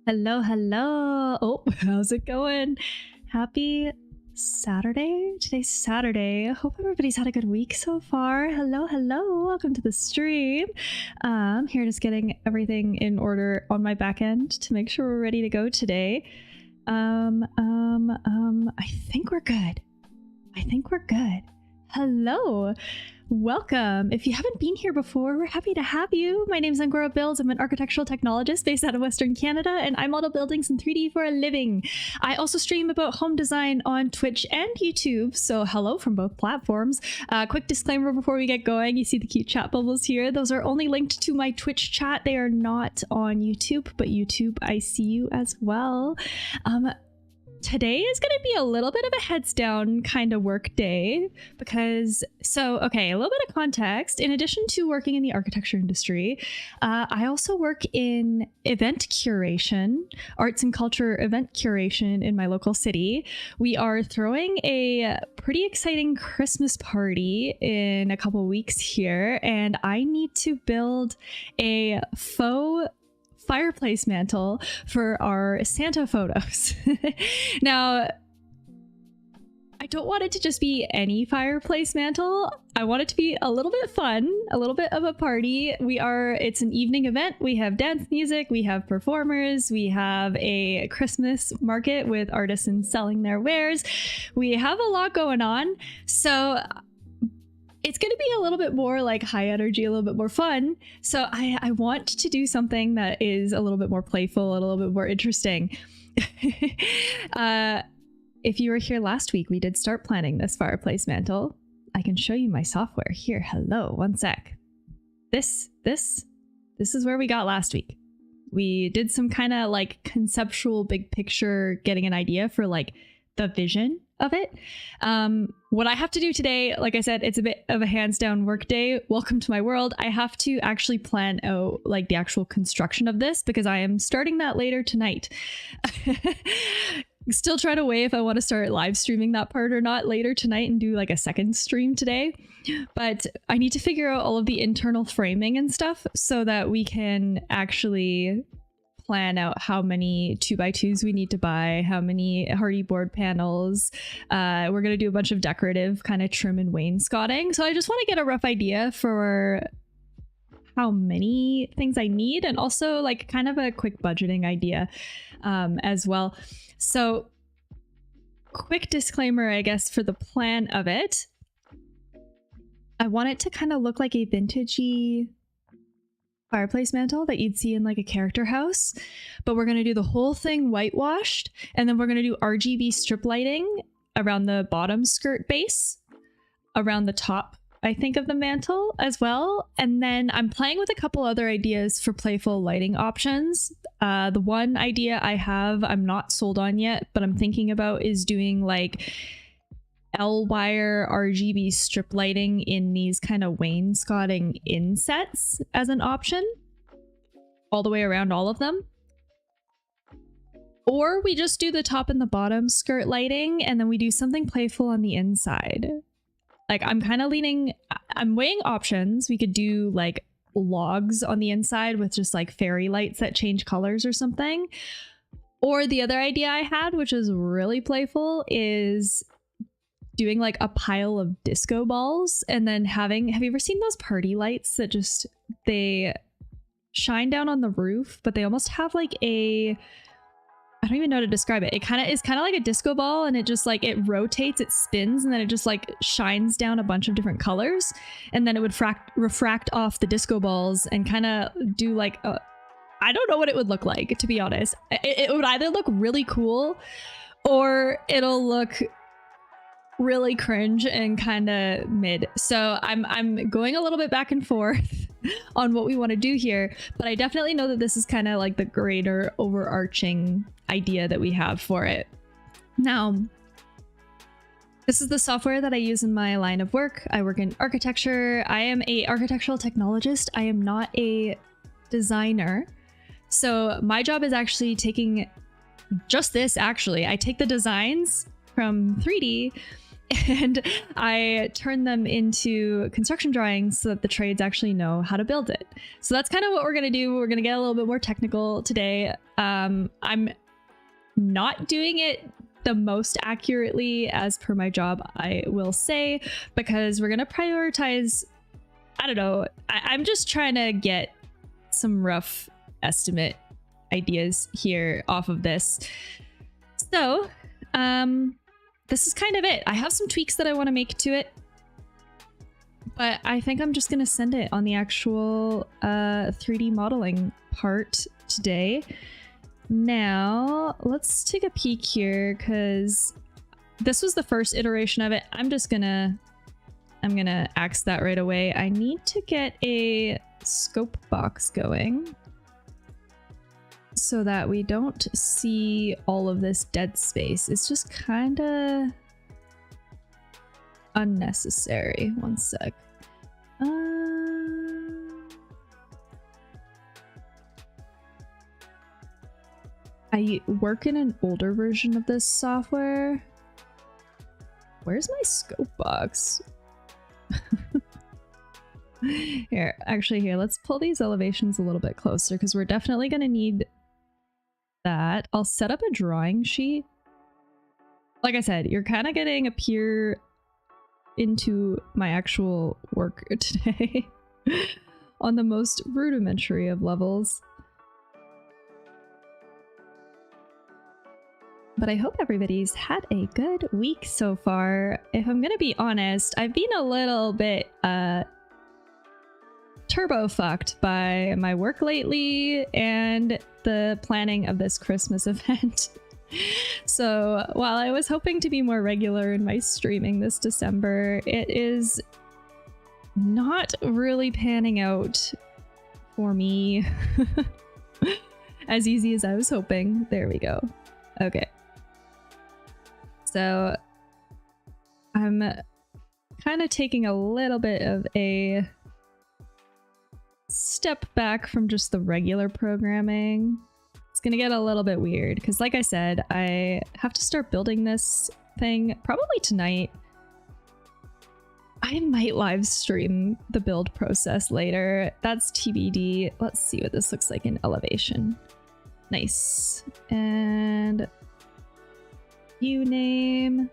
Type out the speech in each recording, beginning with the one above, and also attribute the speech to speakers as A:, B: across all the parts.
A: Hello, hello. Oh, how's it going? Happy Saturday. Today's Saturday. I hope everybody's had a good week so far. Hello, hello. Welcome to the stream. Here just getting everything in order on my back end to make sure we're ready to go today. I think we're good. Hello. Welcome. If you haven't been here before, we're happy to have you. My name is Angorabuilds. I'm an architectural technologist based out of Western Canada, and I model buildings in 3D for a living. I also stream about home design on Twitch and YouTube, so hello from both platforms. Quick disclaimer before we get going, you see the cute chat bubbles here. Those are only linked to my Twitch chat. They are not on YouTube, but YouTube, I see you as well. Today is going to be a little bit of a heads down kind of work day because, okay, a little bit of context. In addition to working in the architecture industry, I also work in event curation, arts and culture event curation in my local city. We are throwing a pretty exciting Christmas party in a couple weeks here, and I need to build a faux fireplace mantle for our Santa photos. Now, I don't want it to just be any fireplace mantle. I want it to be a little bit fun, a little bit of a party. It's an evening event. We have dance music, we have performers, we have a Christmas market with artisans selling their wares. We have a lot going on. So it's going to be a little bit more like high energy, a little bit more fun. So I want to do something that is a little bit more playful, a little bit more interesting. If you were here last week, we did start planning this fireplace mantle. I can show you my software here. Hello, one sec. This is where we got last week. We did some kind of like conceptual big picture, getting an idea for like the vision of it. What I have to do today, like I said, it's a bit of a hands down work day. Welcome to my world. I have to actually plan out like the actual construction of this because I am starting that later tonight. Still trying to weigh if I want to start live streaming that part or not later tonight and do like a second stream today. But I need to figure out all of the internal framing and stuff so that we can actually plan out how many 2x2s we need to buy, how many hardy board panels. We're going to do a bunch of decorative kind of trim and wainscoting. So I just want to get a rough idea for how many things I need and also like kind of a quick budgeting idea as well. So quick disclaimer, I guess, for the plan of it. I want it to kind of look like a vintagey fireplace mantle that you'd see in like a character house, but we're going to do the whole thing whitewashed, and then we're going to do RGB strip lighting around the bottom skirt base, around the top, I think, of the mantle as well. And then I'm playing with a couple other ideas for playful lighting options. The one idea I have, I'm not sold on yet, but I'm thinking about is doing like L-wire RGB strip lighting in these kind of wainscoting insets as an option all the way around all of them. Or we just do the top and the bottom skirt lighting and then we do something playful on the inside. Like I'm weighing options. We could do like logs on the inside with just like fairy lights that change colors or something. Or the other idea I had, which is really playful, is doing like a pile of disco balls and then have you ever seen those party lights that just, they shine down on the roof, but they almost have like I don't even know how to describe it. It's kind of like a disco ball, and it just like, it rotates, it spins, and then it just like shines down a bunch of different colors, and then it would refract off the disco balls and kind of do like I don't know what it would look like, to be honest. It would either look really cool or it'll look really cringe and kind of mid. So I'm going a little bit back and forth on what we want to do here, but I definitely know that this is kind of like the greater overarching idea that we have for it. Now, this is the software that I use in my line of work. I work in architecture. I am a architectural technologist. I am not a designer. So my job is actually taking just this, actually. I take the designs from 3D and I turn them into construction drawings so that the trades actually know how to build it. So that's kind of what we're going to do. We're going to get a little bit more technical today. I'm not doing it the most accurately as per my job, I will say, because we're going to prioritize, I don't know, I'm just trying to get some rough estimate ideas here off of this. So, this is kind of it. I have some tweaks that I want to make to it, but I think I'm just going to send it on the actual 3D modeling part today. Now, let's take a peek here, because this was the first iteration of it. I'm gonna axe that right away. I need to get a scope box going so that we don't see all of this dead space. It's just kind of unnecessary. One sec. I work in an older version of this software. Where's my scope box? Here, let's pull these elevations a little bit closer, because we're definitely going to need that. I'll set up a drawing sheet. Like I said, you're kind of getting a peer into my actual work today on the most rudimentary of levels. But I hope everybody's had a good week so far. If I'm gonna be honest, I've been a little bit turbo fucked by my work lately and the planning of this Christmas event. So while I was hoping to be more regular in my streaming this December, it is not really panning out for me as easy as I was hoping. There we go. Okay. So I'm kind of taking a little bit of a step back from just the regular programming. It's gonna get a little bit weird because, like I said, I have to start building this thing probably tonight. I might live stream the build process later. That's TBD. Let's see what this looks like in elevation. Nice. And view name,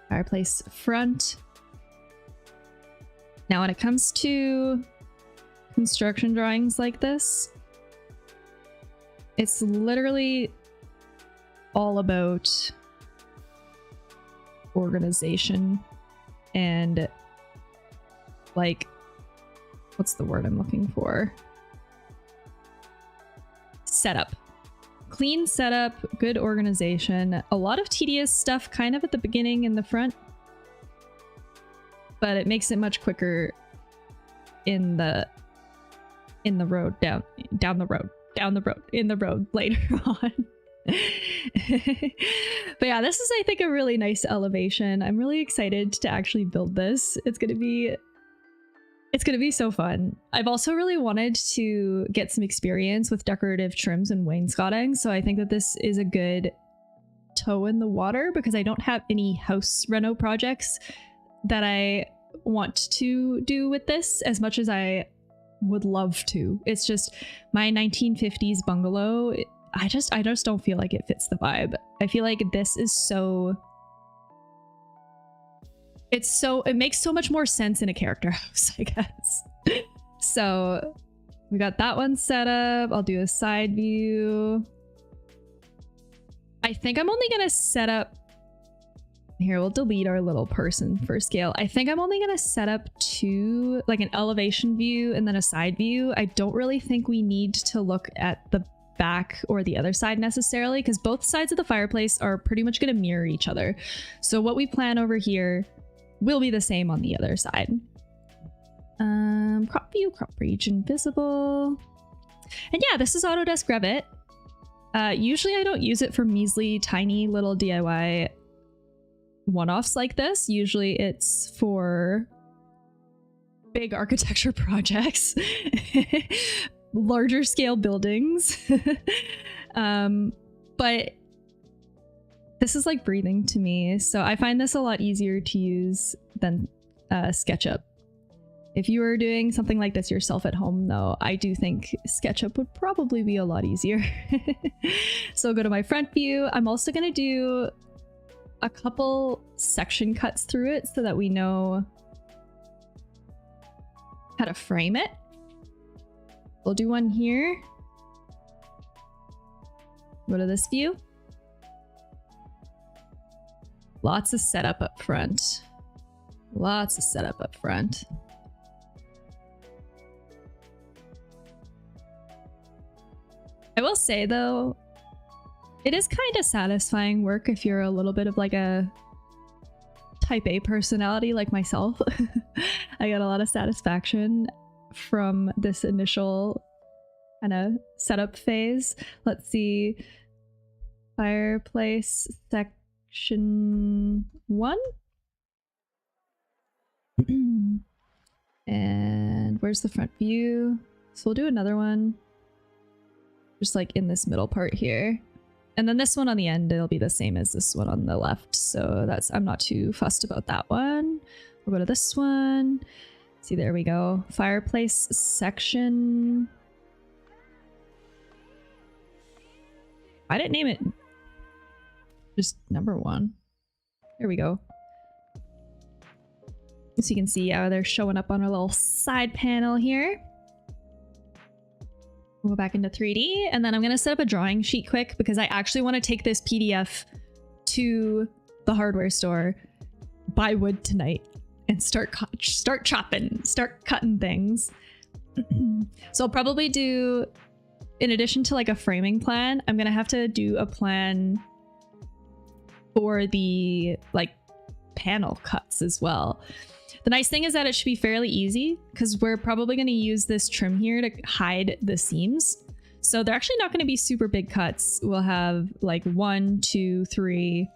A: fireplace front. Now when it comes to construction drawings like this, it's literally all about organization and, like, what's the word I'm looking for? Setup. Clean setup, good organization, a lot of tedious stuff kind of at the beginning in the front, but it makes it much quicker in the road down the road later on. But yeah, this is, I think, a really nice elevation. I'm really excited to actually build this. It's gonna be so fun. I've also really wanted to get some experience with decorative trims and wainscoting, so I think that this is a good toe in the water because I don't have any house reno projects that I want to do with this as much as I would love to. It's just my 1950s bungalow. I just don't feel like it fits the vibe. I feel like this is it makes so much more sense in a character house, I guess. So we got that one set up. I'll do a side view. I think I'm only gonna set up here. We'll delete our little person for scale. I think I'm only gonna set up two, like an elevation view and then a side view. I don't really think we need to look at the back or the other side necessarily, because both sides of the fireplace are pretty much going to mirror each other. So what we plan over here will be the same on the other side. Crop view, crop region visible. And yeah, this is Autodesk Revit. Usually I don't use it for measly tiny little DIY one-offs like this. Usually it's for big architecture projects. Larger scale buildings. But This is like breathing to me, so I find this a lot easier to use than SketchUp. If you were doing something like this yourself at home, though, I do think SketchUp would probably be a lot easier. So I'll go to my front view. I'm also going to do a couple section cuts through it so that we know how to frame it. We'll do one here. Go to this view. Lots of setup up front. Lots of setup up front. I will say though, it is kind of satisfying work if you're a little bit of like a type A personality like myself. I got a lot of satisfaction from this initial kind of setup phase. Let's see. Fireplace section 1. And where's the front view? So we'll do another one. Just like in this middle part here. And then this one on the end, it'll be the same as this one on the left. So that's, I'm not too fussed about that one. We'll go to this one. See, there we go. Fireplace section. I didn't name it. Just number 1. There we go. So you can see how they're showing up on our little side panel here. We'll go back into 3D, and then I'm going to set up a drawing sheet quick because I actually want to take this PDF to the hardware store, buy wood tonight, and start chopping, start cutting things. So I'll probably do, in addition to like a framing plan, I'm going to have to do a plan for the like panel cuts as well. The nice thing is that it should be fairly easy because we're probably going to use this trim here to hide the seams. So they're actually not going to be super big cuts. We'll have like 1, 2, 3,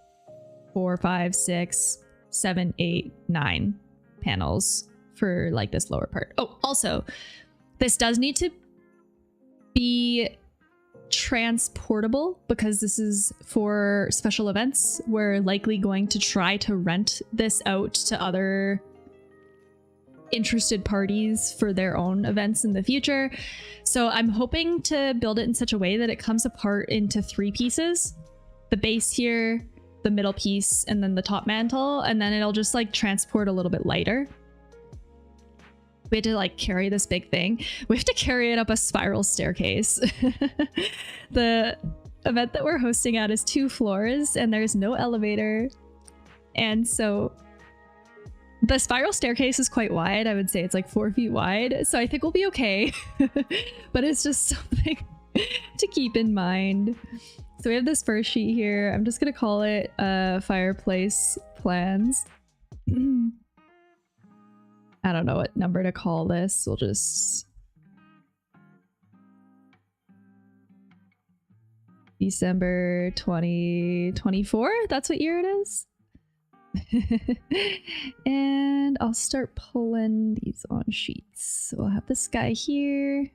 A: 4, 5, 6, 7, 8, 9 panels for like this lower part. Oh, also, this does need to be transportable because this is for special events. We're likely going to try to rent this out to other interested parties for their own events in the future. So I'm hoping to build it in such a way that it comes apart into 3 pieces. The base here, the middle piece, and then the top mantle, and then it'll just like transport a little bit lighter. We had to like carry this big thing. We have to carry it up a spiral staircase. The event that we're hosting at is 2 floors and there's no elevator. And so the spiral staircase is quite wide. I would say it's like 4 feet wide. So I think we'll be okay. But it's just something to keep in mind. So we have this first sheet here. I'm just going to call it Fireplace Plans. I don't know what number to call this. We'll just... December 2024? That's what year it is? And I'll start pulling these on sheets. So we'll have this guy here.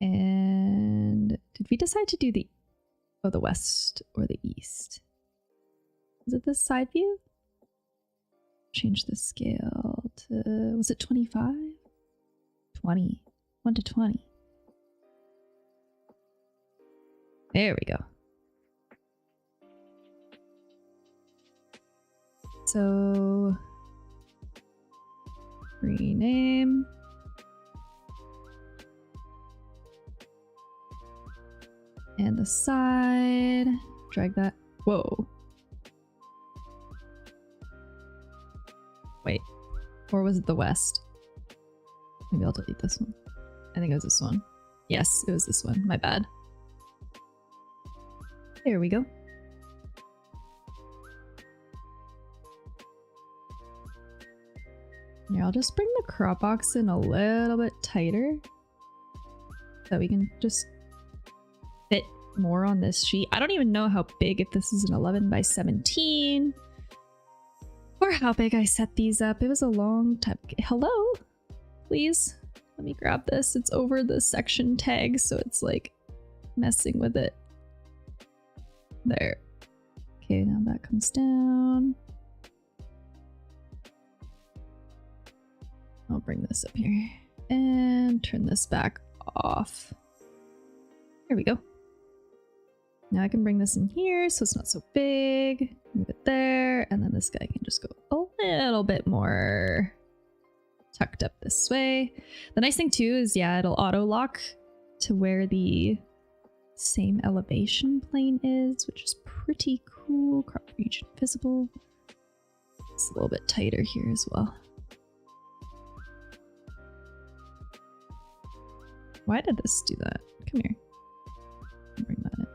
A: And did we decide to do the west or the east? Is it this side view? Change the scale to, was it 25? 20. 1 to 20. There we go. So rename. And the side. Drag that. Whoa. Wait. Or was it the west? Maybe I'll delete this one. I think it was this one. Yes, it was this one. My bad. There we go. Here, I'll just bring the crop box in a little bit tighter so that we can just fit more on this sheet. I don't even know how big, if this is an 11 by 17 or how big I set these up. It was a long time. Hello? Please? Let me grab this. It's over the section tag, so it's like messing with it. There. Okay, now that comes down. I'll bring this up here and turn this back off. There we go. Now I can bring this in here so it's not so big. Move it there, and then this guy can just go a little bit more tucked up this way. The nice thing too is, yeah, it'll auto lock to where the same elevation plane is, which is pretty cool. Crop region visible. It's a little bit tighter here as well. Why did this do that? Come here. Bring that in.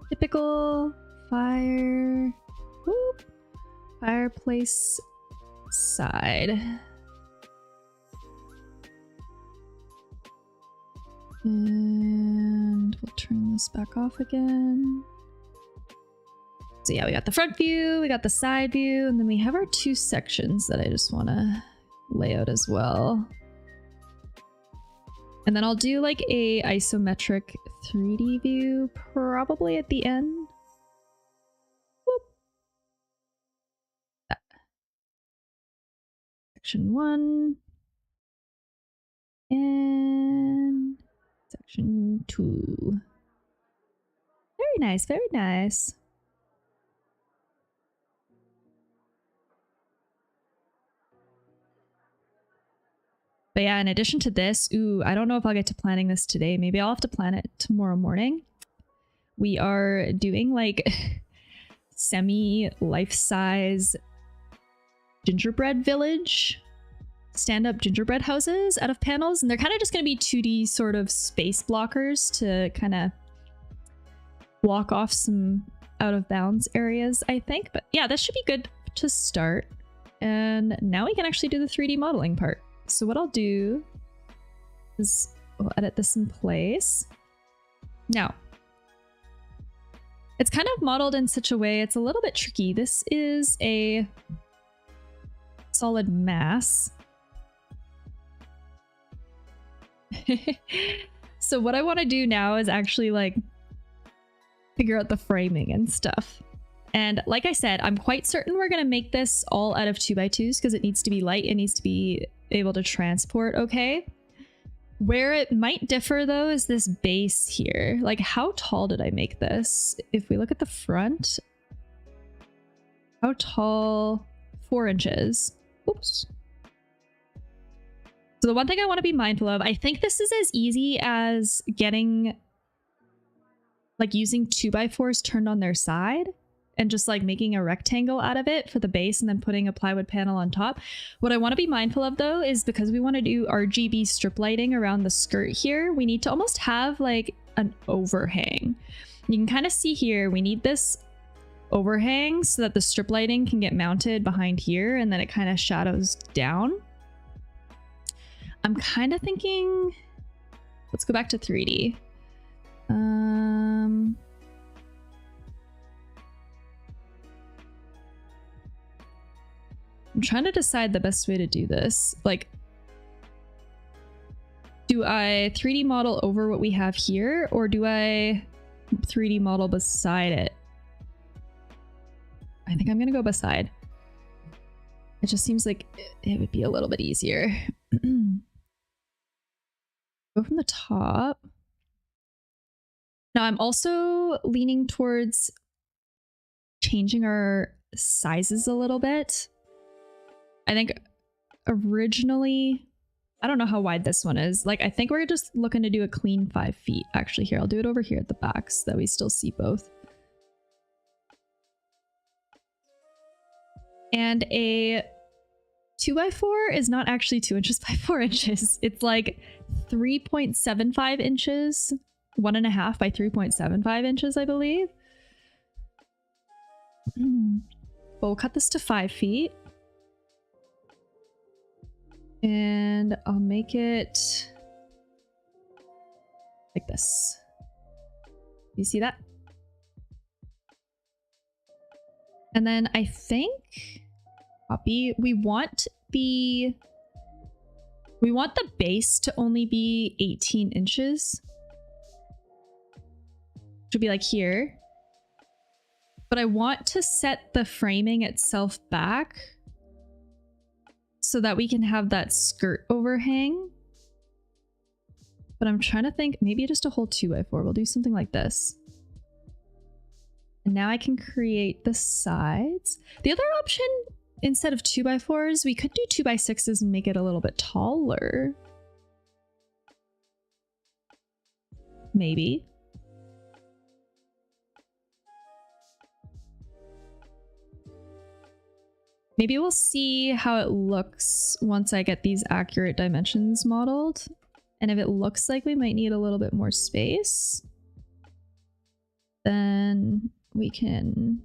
A: Typical fireplace side. And we'll turn this back off again. So yeah, we got the front view, we got the side view, and then we have our two sections that I just want to lay out as well. And then I'll do like a isometric 3D view probably at the end. Whoop. That. Section 1 and section 2. Very nice, very nice. But yeah, in addition to this, ooh, I don't know if I'll get to planning this today. Maybe I'll have to plan it tomorrow morning. We are doing like semi-life-size gingerbread village, stand-up gingerbread houses out of panels. And they're kind of just going to be 2D sort of space blockers to kind of block off some out-of-bounds areas, I think. But yeah, this should be good to start. And now we can actually do the 3D modeling part. So what I'll do is we'll edit this in place. Now, it's kind of modeled in such a way, it's a little bit tricky. This is a solid mass. So what I want to do now is actually like figure out the framing and stuff. And like I said, I'm quite certain we're going to make this all out of 2x2s because it needs to be light. It needs to be able to transport okay. Where it might differ though is this base here. Like, how tall did I make this? If we look at the front, how tall? 4 inches. Oops. So the one thing I want to be mindful of, I think this is as easy as getting, like, using 2x4s turned on their side and just like making a rectangle out of it for the base and then putting a plywood panel on top. What I want to be mindful of though is because we want to do RGB strip lighting around the skirt here, we need to almost have like an overhang. You can kind of see here, we need this overhang so that the strip lighting can get mounted behind here and then it kind of shadows down. I'm kind of thinking, let's go back to 3D. I'm trying to decide the best way to do this. Like, do I 3D model over what we have here, or do I 3D model beside it? I think I'm gonna go beside. It just seems like it would be a little bit easier. Go from the top. Now I'm also leaning towards changing our sizes a little bit. I think originally, I don't know how wide this one is. Like, I think we're just looking to do a clean 5 feet. Actually, here, I'll do it over here at the back so that we still see both. And a 2x4 is not actually 2 inches by 4 inches. It's like 3.75 inches, 1.5 by 3.75 inches, I believe. But we'll cut this to 5 feet. And I'll make it like this. You see that? And then I think Copy. We want the base to only be 18 inches. Should be like here. But I want to set the framing itself back so that we can have that skirt overhang. But I'm trying to think, maybe just a whole 2x4. We'll do something like this. And now I can create the sides. The other option, instead of 2x4s, we could do 2x6s and make it a little bit taller. Maybe. Maybe we'll see how it looks once I get these accurate dimensions modeled. And if it looks like we might need a little bit more space, then we can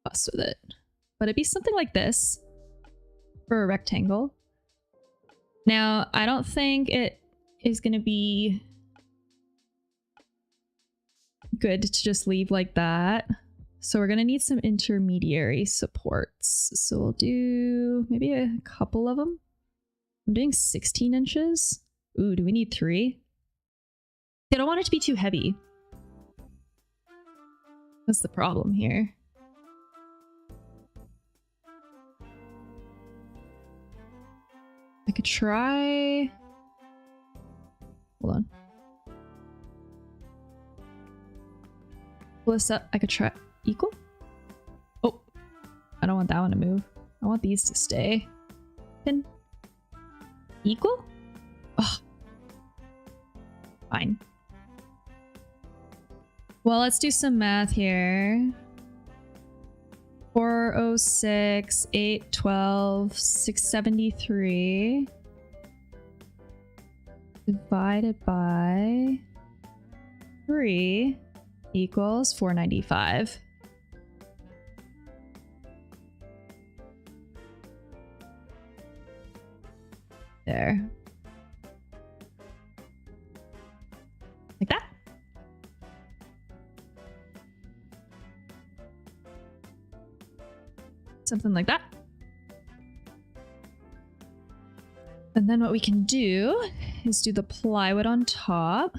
A: fuss with it. But it'd be something like this for a rectangle. Now, I don't think it is going to be good to just leave like that. So we're going to need some intermediary supports. So we'll do maybe a couple of them. I'm doing 16 inches. Ooh, do we need 3? I don't want it to be too heavy. That's the problem here. I could try... Hold on. Pull this up. I could try... Equal? Oh, I don't want that one to move. I want these to stay. Pin. Equal? Oh. Fine. Well, let's do some math here. 406, 812, 673 divided by 3 equals 495. There. Like that. Something like that. And then what we can do is do the plywood on top.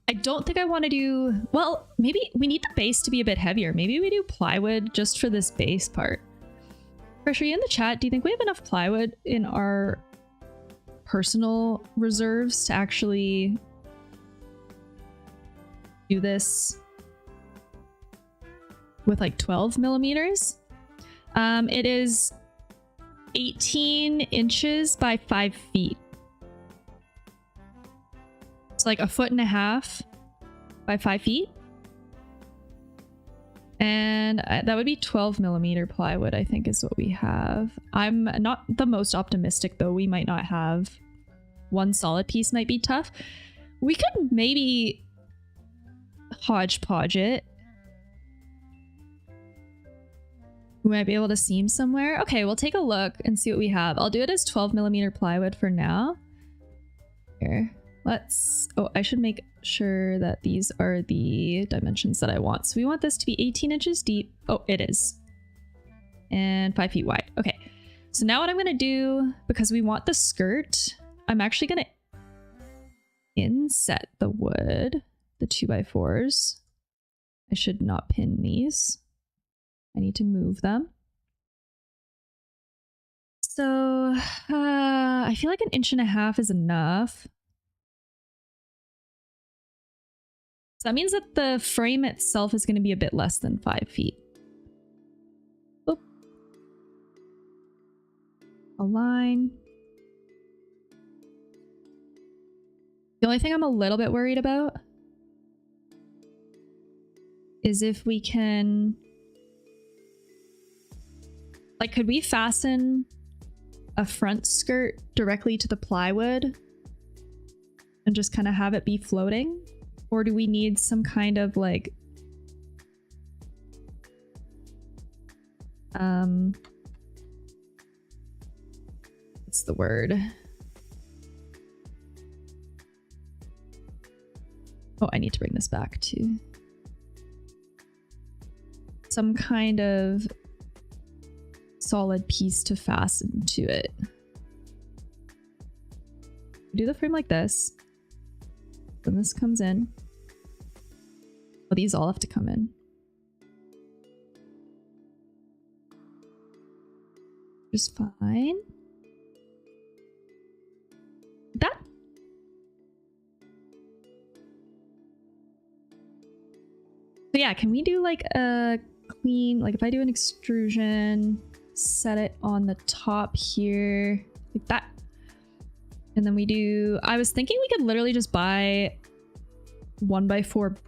A: I don't think I want to do... Well, maybe we need the base to be a bit heavier. Maybe we do plywood just for this base part. Fresh, are you in the chat? Do you think we have enough plywood in our personal reserves to actually do this with like 12 millimeters? It is 18 inches by 5 feet. It's like 1.5 feet by 5 feet. And that would be 12 millimeter plywood, I think is what we have. I'm not the most optimistic though. We might not have one solid piece, might be tough. We could maybe hodgepodge it. We might be able to seam somewhere. Okay, we'll take a look and see what we have. I'll do it as 12 millimeter plywood for now. Here, let's... Oh, I should make sure that these are the dimensions that I want. So we want this to be 18 inches deep. Oh, it is. And 5 feet wide. Okay, so now what I'm going to do, because we want the skirt, I'm actually going to inset the wood, the 2x4s. I should not pin these. I need to move them. So I feel like 1.5 inches is enough. So that means that the frame itself is going to be a bit less than 5 feet. Oop. Align. The only thing I'm a little bit worried about is if we can... Like, could we fasten a front skirt directly to the plywood and just kind of have it be floating? Or do we need some kind of like... what's the word? Oh, I need to bring this back to... Some kind of solid piece to fasten to it. Do the frame like this. Then this comes in. Oh, these all have to come in. Just fine. That. So yeah, can we do like a clean, like if I do an extrusion, set it on the top here, like that. And then we do, I was thinking we could literally just buy 1x4,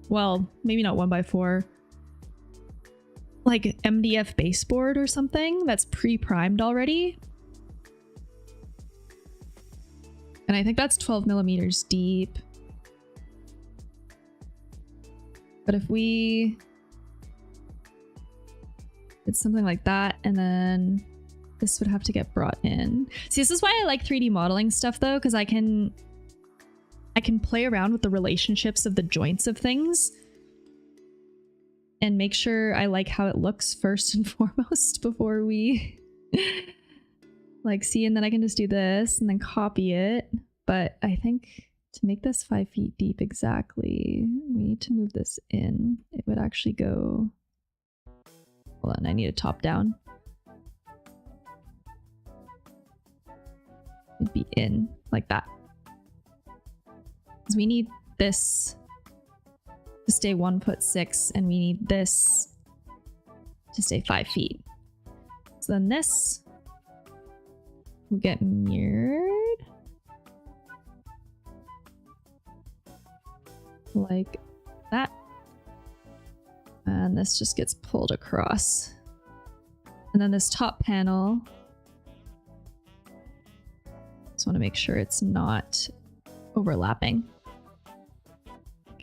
A: well, maybe not 1x4, like MDF baseboard or something that's pre-primed already. And I think that's 12 millimeters deep. But if we did something like that, and then this would have to get brought in. See, this is why I like 3D modeling stuff though, because I can play around with the relationships of the joints of things and make sure I like how it looks first and foremost before we like see, and then I can just do this and then copy it. But I think to make this 5 feet deep exactly, we need to move this in. It would actually go, hold on, I need a top down. It'd be in like that. Because we need this to stay 1'6", and we need this to stay 5 feet. So then this will get mirrored like that. And this just gets pulled across. And then this top panel, just want to make sure it's not overlapping.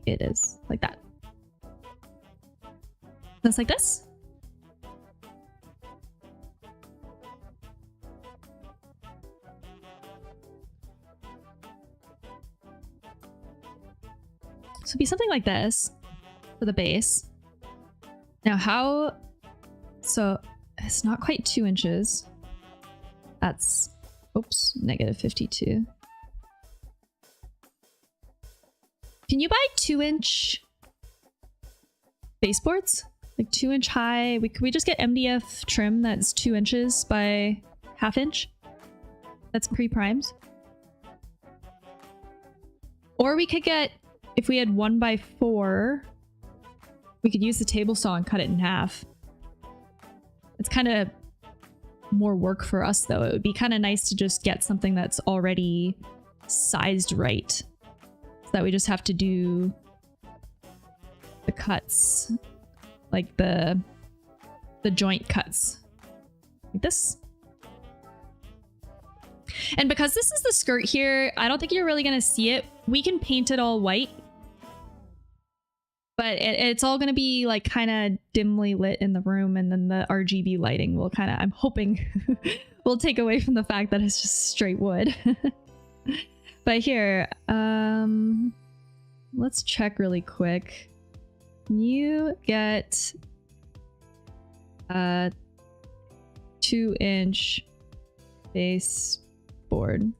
A: It is like that. Just like this. So it'd be something like this for the base. Now how, so it's not quite 2 inches. That's, oops, -52. Can you buy 2-inch baseboards? Like 2-inch high? Could we just get MDF trim that's 2 inches by 1/2 inch? That's pre-primed. Or we could get, if we had 1x4, we could use the table saw and cut it in half. It's kind of more work for us though. It would be kind of nice to just get something that's already sized right, so that we just have to do the cuts, like the joint cuts like this. And because this is the skirt here, I don't think you're really gonna see it. We can paint it all white, but it's all gonna be like kind of dimly lit in the room, and then the RGB lighting will kind of, I'm hoping, will take away from the fact that it's just straight wood. But here, let's check really quick. Can you get a 2-inch baseboard?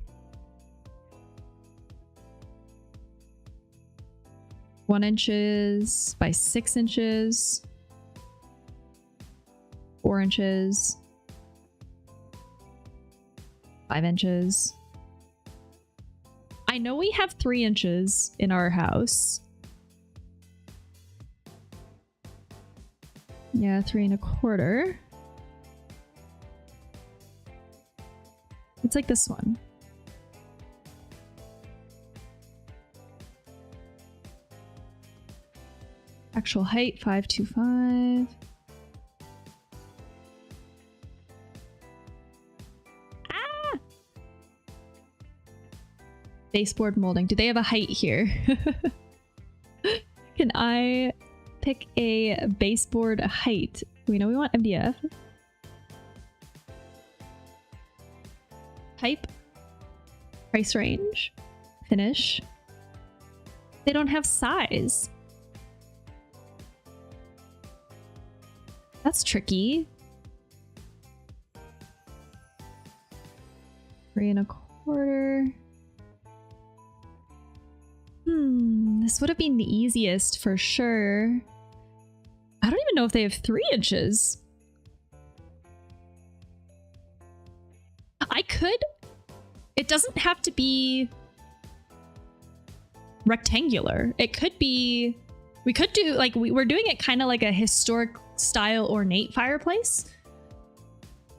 A: 1 inches by 6 inches, 4 inches, 5 inches. I know we have 3 inches in our house. Yeah, 3 1/4. It's like this one. Actual height, 525. Ah! Baseboard molding. Do they have a height here? Can I pick a baseboard height? We know we want MDF. Type. Price range. Finish. They don't have size. That's tricky. 3¼ This would have been the easiest for sure. I don't even know if they have 3 inches. I could. It doesn't have to be rectangular. It could be. We could do like we're doing it kind of like a historic style ornate fireplace.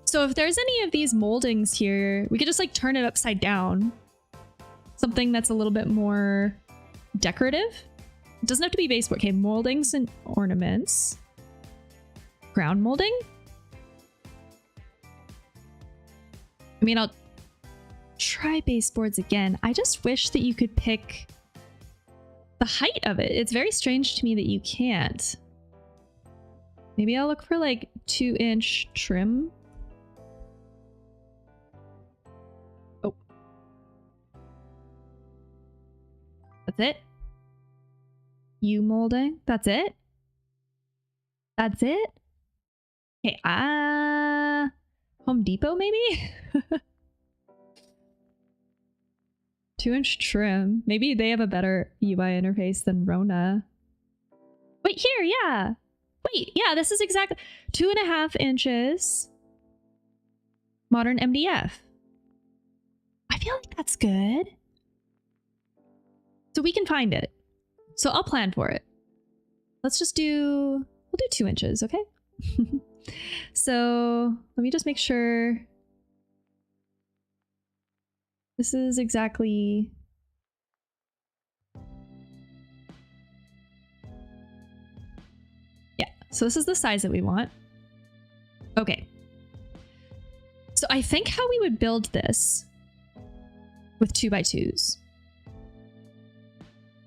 A: So if there's any of these moldings here, we could just like turn it upside down. Something that's a little bit more decorative. It doesn't have to be baseboard. Okay, moldings and ornaments. Ground molding. I mean, I'll try baseboards again. I just wish that you could pick the height of it. It's very strange to me that you can't. Maybe I'll look for like 2-inch trim. Oh. That's it? U molding? That's it? That's it? Okay, Home Depot maybe? 2-inch trim. Maybe they have a better UI interface than Rona. Wait, here, yeah. Wait, yeah, this is exactly 2.5 inches. Modern MDF. I feel like that's good. So we can find it. So I'll plan for it. Let's just do, we'll do 2 inches, okay? So let me just make sure. This is exactly. Yeah, so this is the size that we want. Okay. So I think how we would build this with 2x2s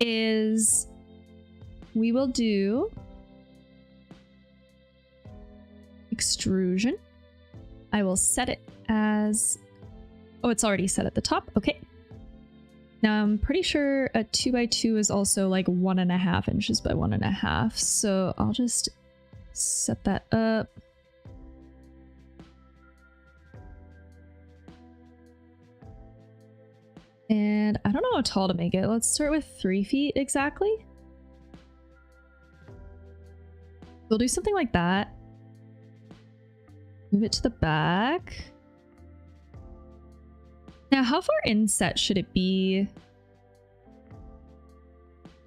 A: is we will do extrusion. I will set it as, oh, it's already set at the top. Okay. Now I'm pretty sure a 2x2 is also like 1.5 inches by 1.5. So I'll just set that up. And I don't know how tall to make it. Let's start with 3 feet exactly. We'll do something like that. Move it to the back. Now, how far inset should it be?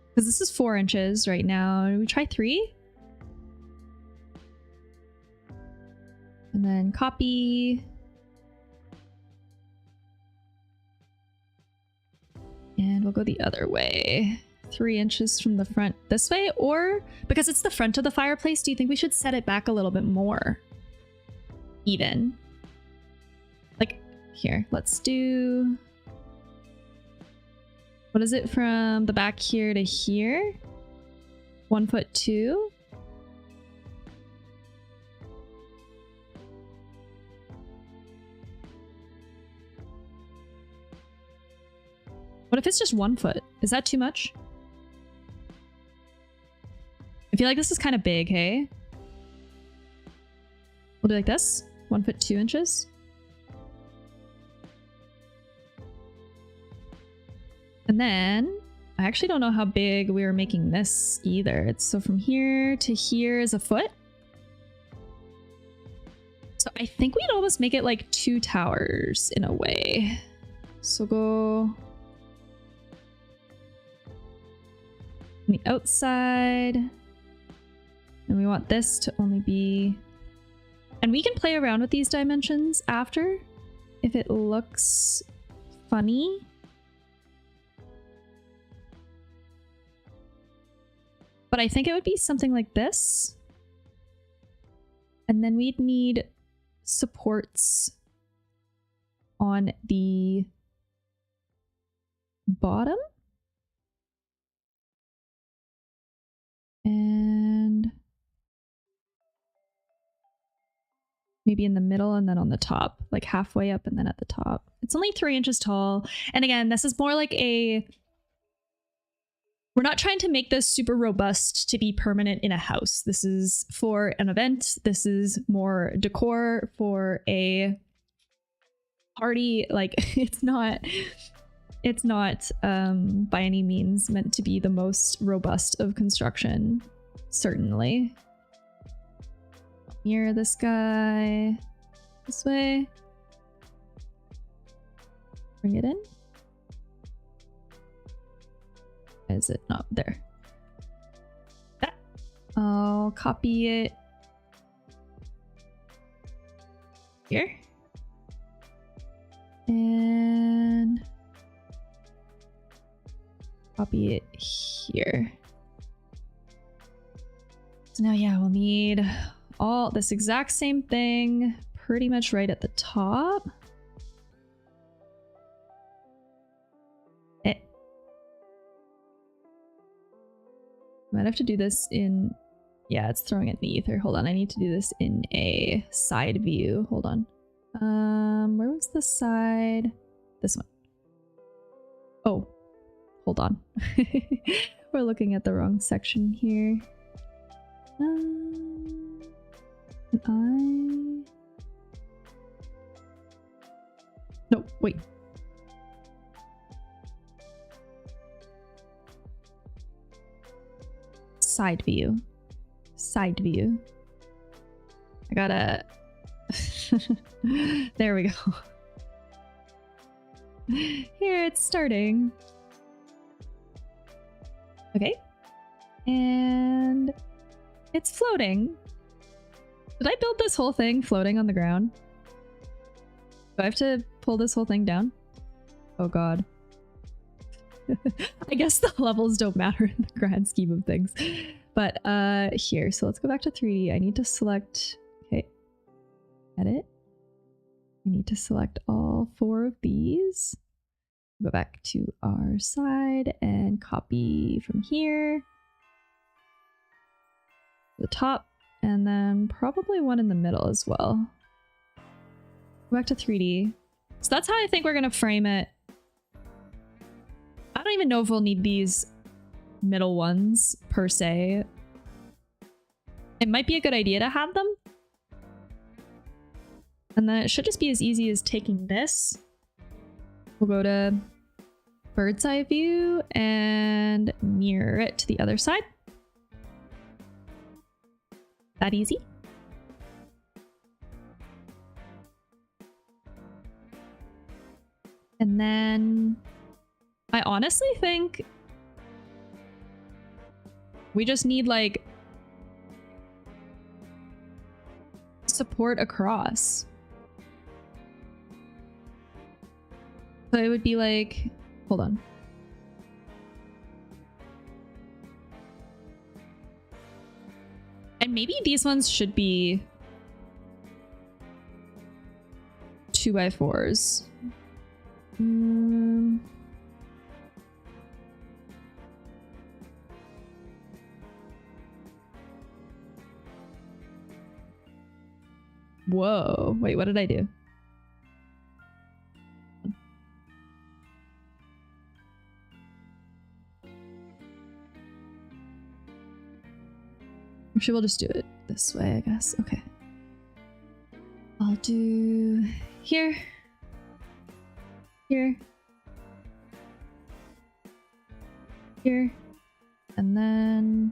A: Because this is 4 inches right now. Do we try 3? And then copy. And we'll go the other way. 3 inches from the front this way, or because it's the front of the fireplace, do you think we should set it back a little bit more? Even. Like here, let's do, what is it from the back here to here? 1'2". What if it's just 1 foot? Is that too much? I feel like this is kind of big, hey? We'll do like this. 1'2" inches. And then I actually don't know how big we were making this either. It's so from here to here is a foot. So I think we'd almost make it like 2 towers in a way. So go on the outside. And we want this to only be, and we can play around with these dimensions after if it looks funny. But I think it would be something like this. And then we'd need supports on the bottom. And maybe in the middle and then on the top, like halfway up and then at the top. It's only 3 inches tall. And again, this is more like a, we're not trying to make this super robust to be permanent in a house. This is for an event. This is more decor for a party, like it's not by any means meant to be the most robust of construction, certainly. Mirror this guy this way. Bring it in. Why is it not there? Ah. I'll copy it here. And copy it here. So now, yeah, we'll need all this exact same thing pretty much right at the top. Might have to do this in, yeah, it's throwing it in the ether. Hold on, I need to do this in a side view. Hold on. Where was the side? This one. Oh, hold on. We're looking at the wrong section here. No, wait. Side view. Side view. I gotta... There we go. Here it's starting. Okay. And it's floating. Did I build this whole thing floating on the ground? Do I have to pull this whole thing down? Oh god. I guess the levels don't matter in the grand scheme of things. But here, so let's go back to 3D. I need to select, okay, edit. I need to select all 4 of these. Go back to our side and copy from here to the top, and then probably one in the middle as well. Go back to 3D. So that's how I think we're gonna frame it. I don't even know if we'll need these middle ones per se. It might be a good idea to have them. And then it should just be as easy as taking this. We'll go to bird's eye view and mirror it to the other side. That easy. And then I honestly think we just need like support across. So it would be like, hold on. And maybe these ones should be 2x4s. Whoa, wait, what did I do? Actually, we'll just do it this way, I guess. Okay. I'll do here, here, here, and then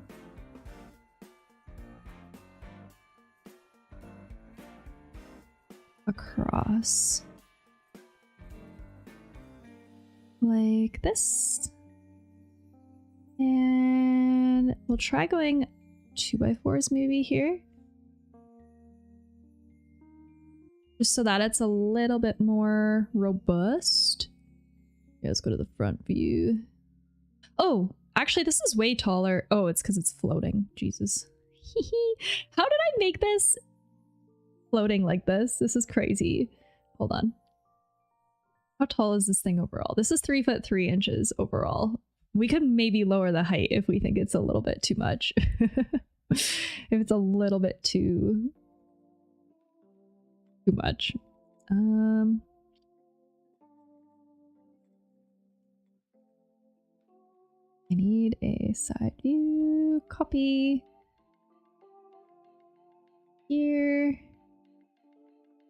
A: across like this. And we'll try going 2x4s maybe here, just so that it's a little bit more robust. Yeah, let's go to the front view. Oh, actually this is way taller. Oh, it's because it's floating. Jesus. How did I make this floating like this? This is crazy. Hold on. How tall is this thing overall? This is 3 foot 3 inches overall. We could maybe lower the height if we think it's a little bit too much. If it's a little bit too much. I need a side view. Copy. Here.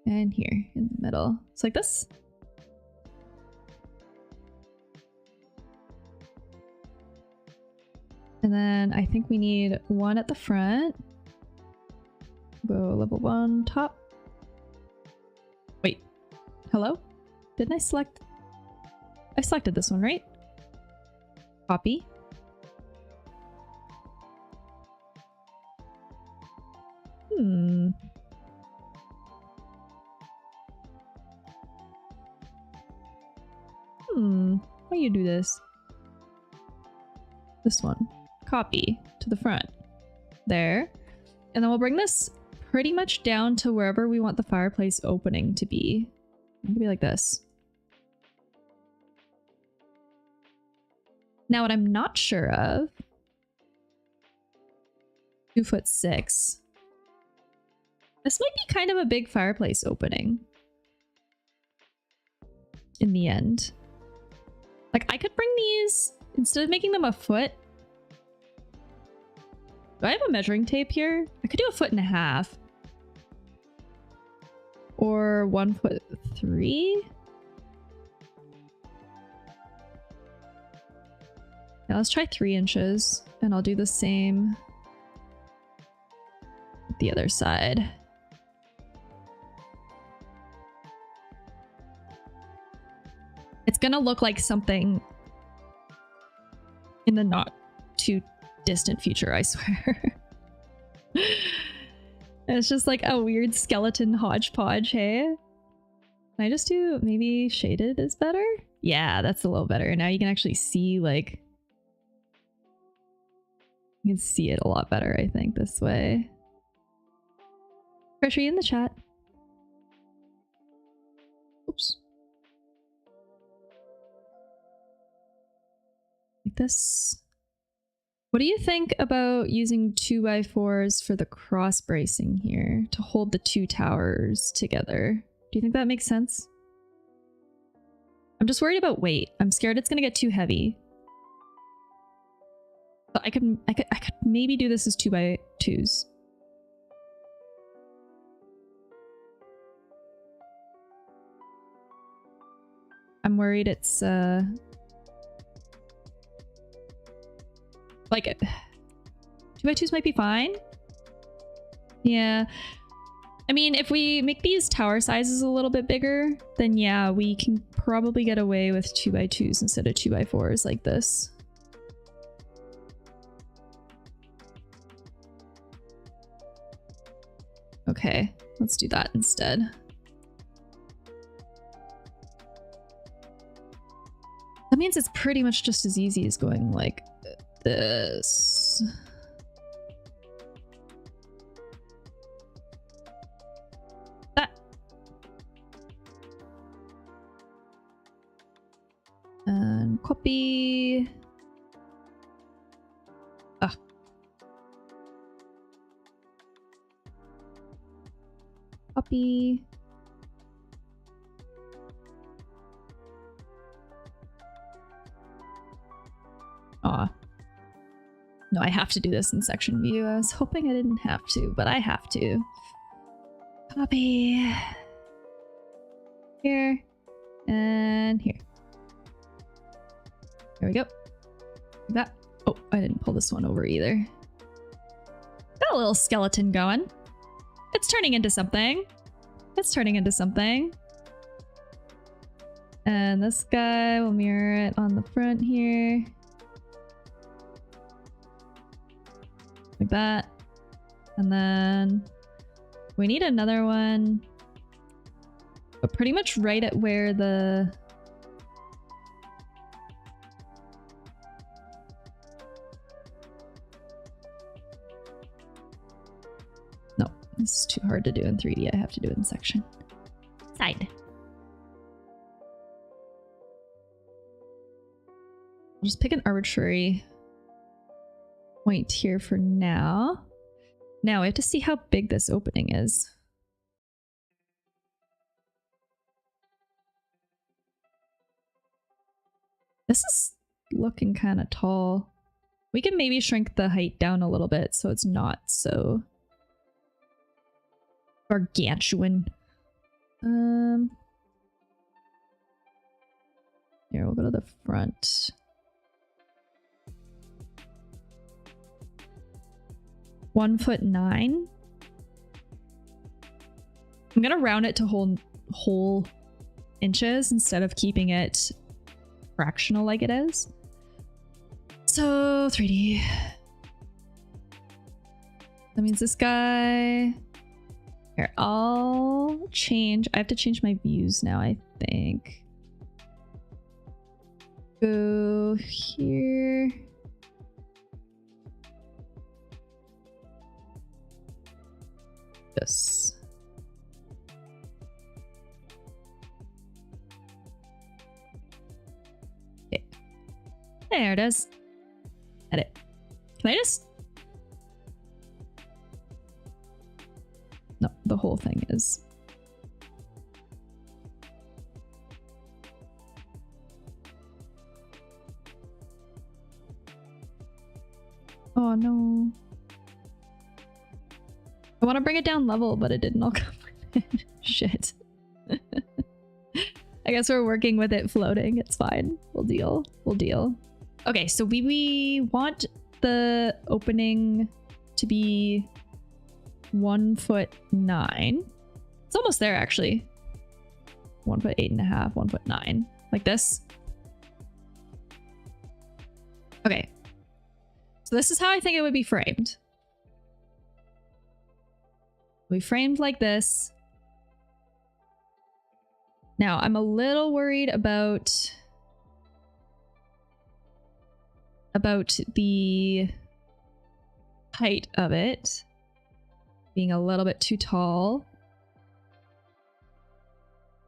A: and here in the middle. It's like this. And then I think we need one at the front. Go level 1 top. Wait, hello? Didn't I select? I selected this one, right? Copy. Why do you do this? This one. Copy to the front. There. And then we'll bring this pretty much down to wherever we want the fireplace opening to be. It could be like this. Now what I'm not sure of... 2'6". This might be kind of a big fireplace opening. In the end. Like, I could bring these, instead of making them a foot... Do I have a measuring tape here? I could do 1.5 feet. Or 1'3". Yeah, let's try 3 inches. And I'll do the same with the other side. It's gonna look like something in the not too distant future, I swear. It's just like a weird skeleton hodgepodge, hey? Can I just do maybe shaded is better? Yeah, that's a little better. Now you can actually see, like... You can see it a lot better, I think, this way. Pressure you in the chat. Oops. Like this. What do you think about using 2x4s for the cross bracing here to hold the 2 towers together? Do you think that makes sense? I'm just worried about weight. I'm scared it's gonna get too heavy. But I could maybe do this as 2x2s. I'm worried it's like 2x2s might be fine. Yeah. I mean, if we make these tower sizes a little bit bigger, then yeah, we can probably get away with 2x2s instead of 2x4s like this. Okay, let's do that instead. That means it's pretty much just as easy as going like this. That. And copy. Ah. Copy. Aw. No, I have to do this in section view. I was hoping I didn't have to, but I have to. Copy. Here. And here. There we go. That. Oh, I didn't pull this one over either. Got a little skeleton going. It's turning into something. It's turning into something. And this guy will mirror it on the front here. Like that. And then we need another one. But pretty much right at where the... No, this is too hard to do in 3D. I have to do it in section. Side. I'll just pick an arbitrary point here for now. Now we have to see how big this opening is. This is looking kind of tall. We can maybe shrink the height down a little bit so it's not so gargantuan. Here, we'll go to the front. 1'9". I'm gonna round it to whole inches instead of keeping it fractional like it is. So 3D. That means this guy. Here, I'll change. I have to change my views now, I think. Go here. This. Okay. There it is. Edit. Can I just... No, the whole thing is. Oh no. I want to bring it down level, but it didn't all come with it. Shit. I guess we're working with it floating. It's fine. We'll deal. We'll deal. Okay, so we want the opening to be 1'9". It's almost there actually. 1'8.5", 1'9", like this. Okay. So this is how I think it would be framed. We framed like this. Now I'm a little worried about the height of it being a little bit too tall.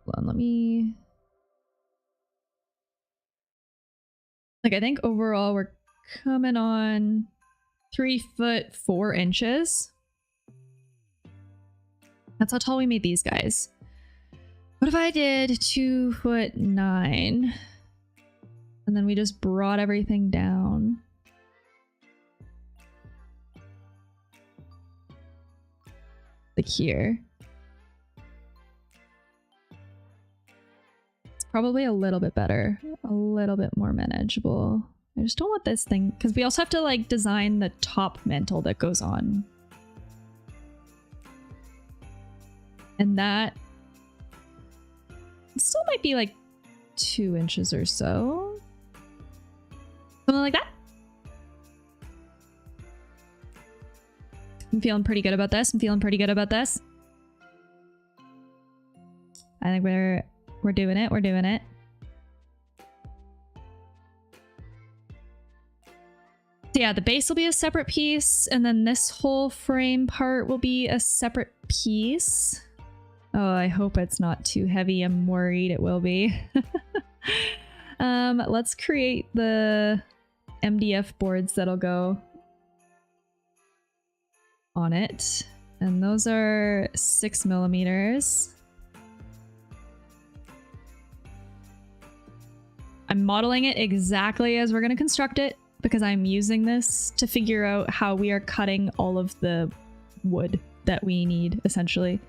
A: Hold on, let me... Like, I think overall we're coming on 3'4". That's how tall we made these guys. What if I did 2'9", and then we just brought everything down? Like here. It's probably a little bit better. A little bit more manageable. I just don't want this thing, because we also have to like design the top mantle that goes on. And that still might be like 2 inches or so. Something like that. I'm feeling pretty good about this. I'm feeling pretty good about this. I think we're doing it. We're doing it. So yeah, the base will be a separate piece, and then this whole frame part will be a separate piece. Oh, I hope it's not too heavy. I'm worried it will be. Let's create the MDF boards that'll go on it. And those are 6mm. I'm modeling it exactly as we're going to construct it because I'm using this to figure out how we are cutting all of the wood that we need, essentially.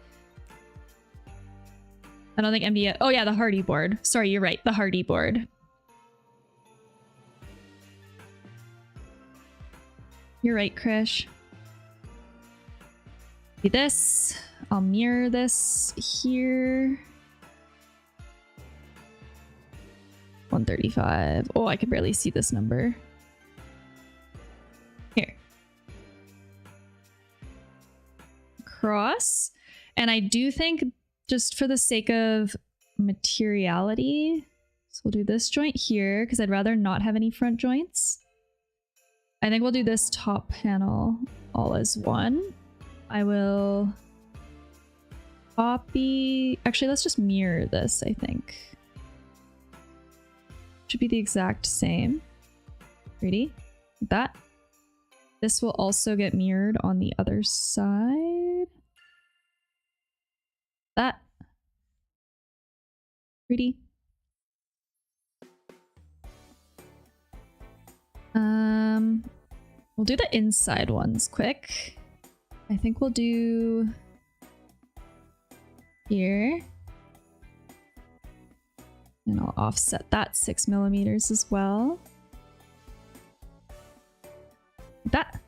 A: I don't think MDF... Oh yeah, the hardy board. Sorry, you're right. The hardy board. You're right, Krish. Do this. I'll mirror this here. 135. Oh, I can barely see this number. Here. Cross. And I do think, just for the sake of materiality, so we'll do this joint here because I'd rather not have any front joints. I think we'll do this top panel all as one. I will copy... Actually, let's just mirror this, I think. Should be the exact same. Ready? Like that. This will also get mirrored on the other side. That. Pretty. We'll do the inside ones quick. I think we'll do here. And I'll offset that 6 millimeters as well. Like that.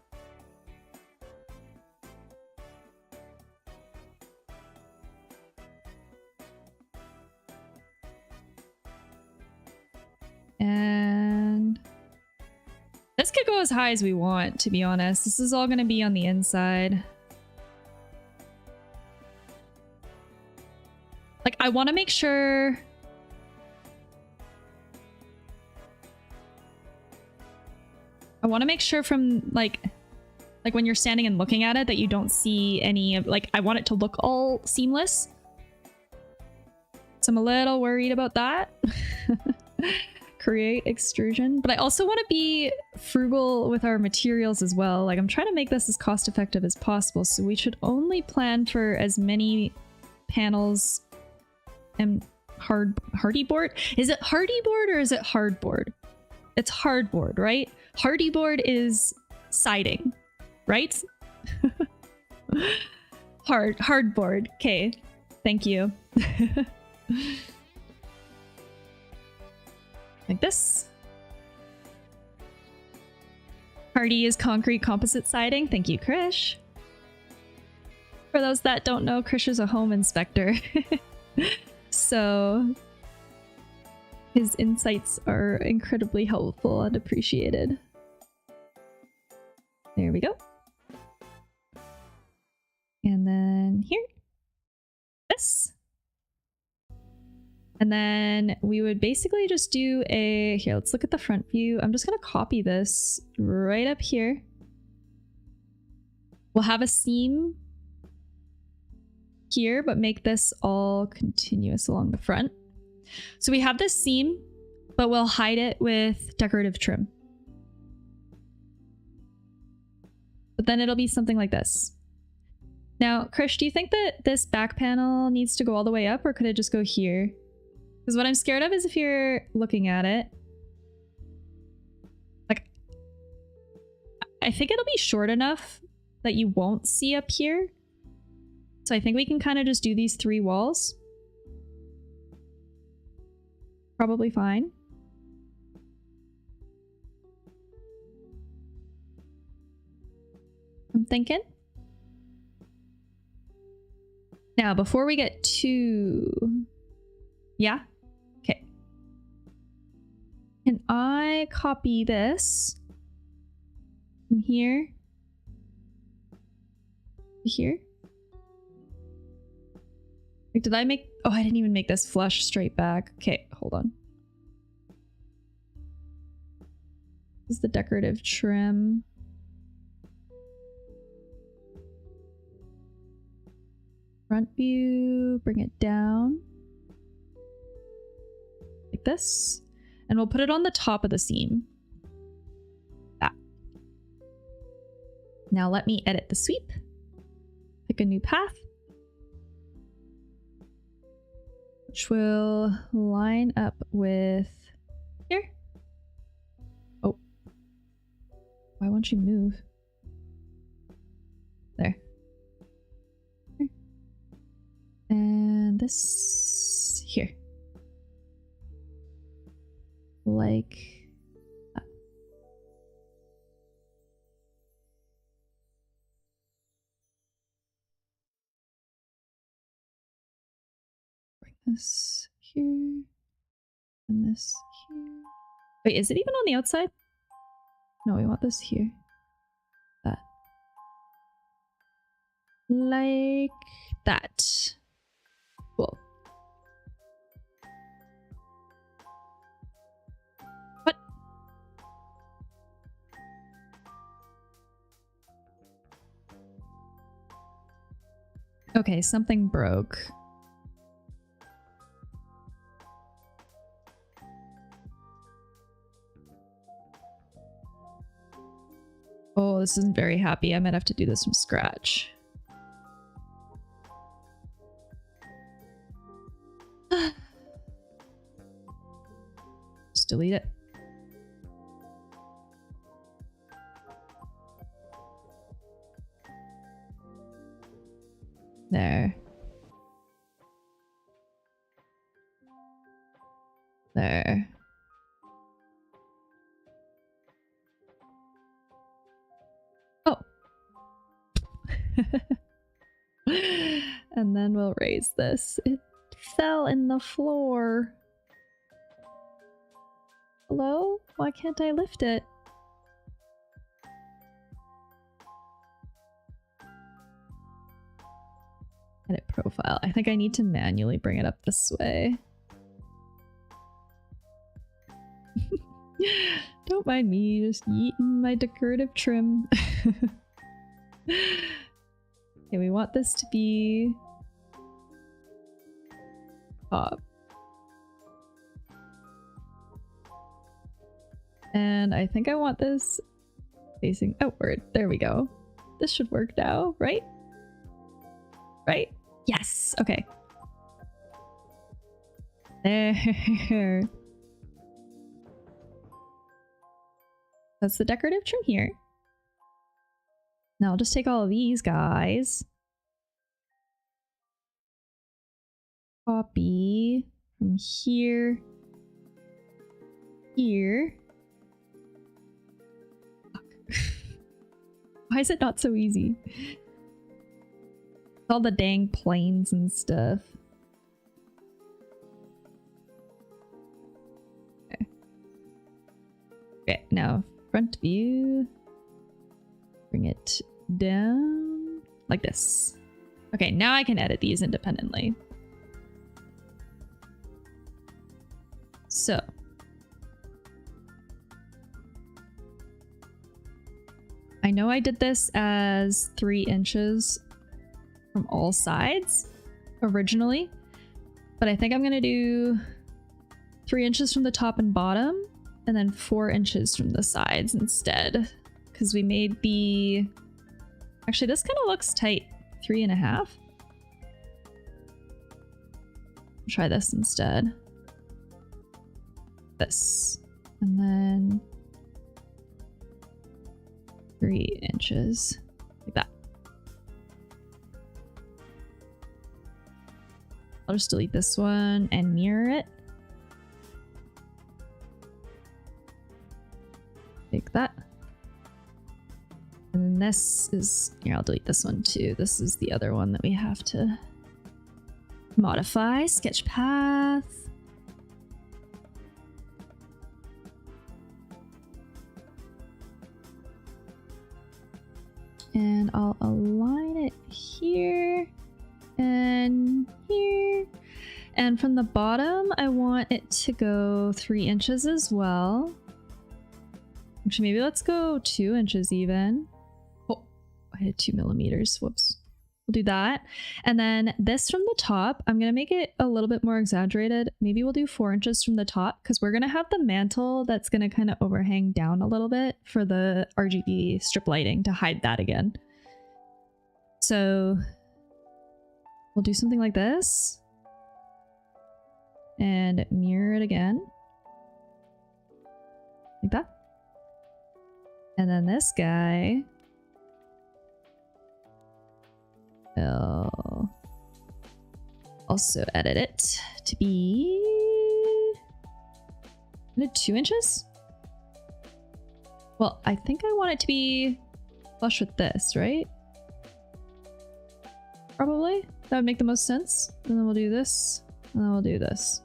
A: And this could go as high as we want, to be honest. This is all going to be on the inside. Like, I want to make sure... I want to make sure from, like when you're standing and looking at it that you don't see any of... Like, I want it to look all seamless. So I'm a little worried about that. Create extrusion. But I also want to be frugal with our materials as well. Like, I'm trying to make this as cost effective as possible. So we should only plan for as many panels and hardy board. Is it hardy board or is it hardboard? It's hardboard, right? Hardy board is siding, right? Hardboard. Okay. Thank you. Like this. Hardy is concrete composite siding. Thank you, Krish. For those that don't know, Krish is a home inspector. So his insights are incredibly helpful and appreciated. There we go. And then here. This. And then we would basically just do a... Here, let's look at the front view. I'm just going to copy this right up here. We'll have a seam here, but make this all continuous along the front. So we have this seam, but we'll hide it with decorative trim. But then it'll be something like this. Now, Krish, do you think that this back panel needs to go all the way up, or could it just go here? Because what I'm scared of is if you're looking at it, like, I think it'll be short enough that you won't see up here. So I think we can kind of just do these 3 walls. Probably fine. I'm thinking. Now, before we get to... Yeah? Okay. Can I copy this from here to here? Like, did I make... Oh, I didn't even make this flush straight back. Okay, hold on. This is the decorative trim. Front view, bring it down. Like this. And we'll put it on the top of the seam. That. Now let me edit the sweep. Pick a new path. Which will line up with here. Oh. Why won't you move? There. Here. And this here. Like that. This here and this here. Wait, is it even on the outside? No, we want this here. That. Like that. Cool. What? Okay, something broke. Oh, this isn't very happy. I might have to do this from scratch. Just delete it. There. And then we'll raise this. It fell in the floor. Hello? Why can't I lift it? Edit profile. I think I need to manually bring it up this way. Don't mind me just eating my decorative trim. Okay, we want this to be top. And I think I want this facing outward. There we go. This should work now, right? Right? Yes. Okay. There. That's the decorative trim here. Now I'll just take all of these guys. Copy from here. Here. Fuck. Why is it not so easy? All the dang planes and stuff. Okay. Okay, now front view. Bring it down like this. Okay, now I can edit these independently. So. I know I did this as 3 inches from all sides originally, but I think I'm gonna do 3 inches from the top and bottom and then 4 inches from the sides instead, because we made the, actually this kind of looks tight. 3.5. Try this instead. This, and then 3 inches like that. I'll just delete this one and mirror it. Take that. And then this is, here, I'll delete this one too. This is the other one that we have to modify. Sketch path. And I'll align it here and here. And from the bottom, I want it to go 3 inches as well. Actually, maybe let's go 2 inches even. Oh, I hit 2 millimeters. Whoops. We'll do that. And then this from the top, I'm going to make it a little bit more exaggerated. Maybe we'll do 4 inches from the top because we're going to have the mantle that's going to kind of overhang down a little bit for the RGB strip lighting to hide that again. So we'll do something like this and mirror it again like that. And then this guy, I'll also edit it to be 2 inches. Well, I think I want it to be flush with this, right? Probably. That would make the most sense. And then we'll do this, and then we'll do this.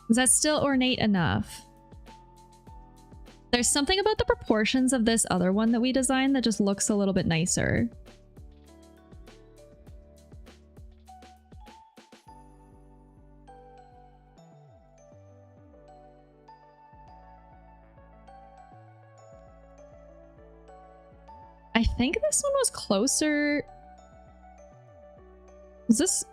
A: Is that still ornate enough? There's something about the proportions of this other one that we designed that just looks a little bit nicer. I think this one was closer. Was this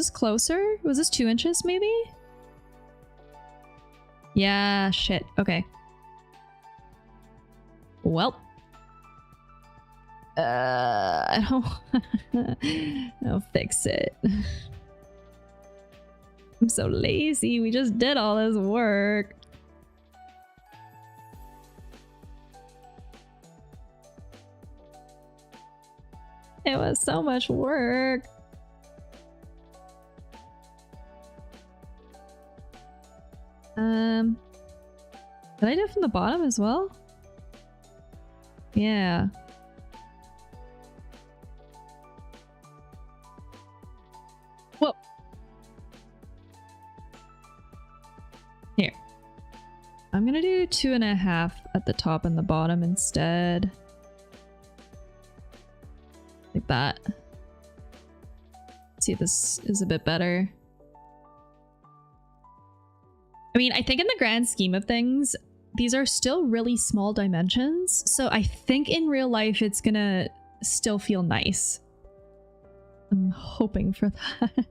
A: closer? Was this 2 inches maybe? Yeah, shit. Okay. Well. I don't fix it. I'm so lazy. We just did all this work. It was so much work. Did I do it from the bottom as well? Yeah. Whoa. Here. I'm gonna do 2.5 at the top and the bottom instead. Like that. See if this is a bit better. I mean, I think in the grand scheme of things, these are still really small dimensions, so I think in real life it's gonna still feel nice. I'm hoping for that.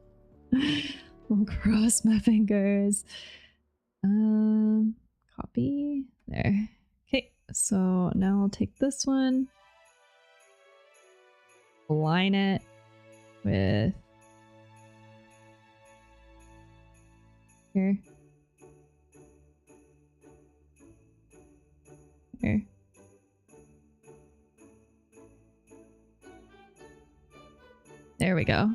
A: I'll cross my fingers. Copy. There. Okay, so now I'll take this one. Align it with... here. Here. There we go.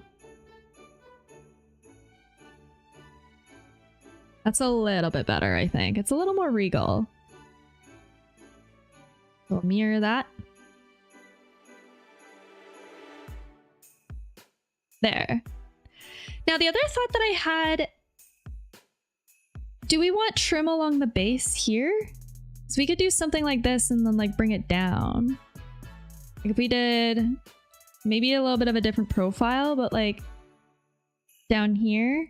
A: That's a little bit better, I think. It's a little more regal. We'll mirror that. There. Now, the other thought that I had... do we want trim along the base here? So we could do something like this and then like bring it down. Like if we did maybe a little bit of a different profile, but like down here,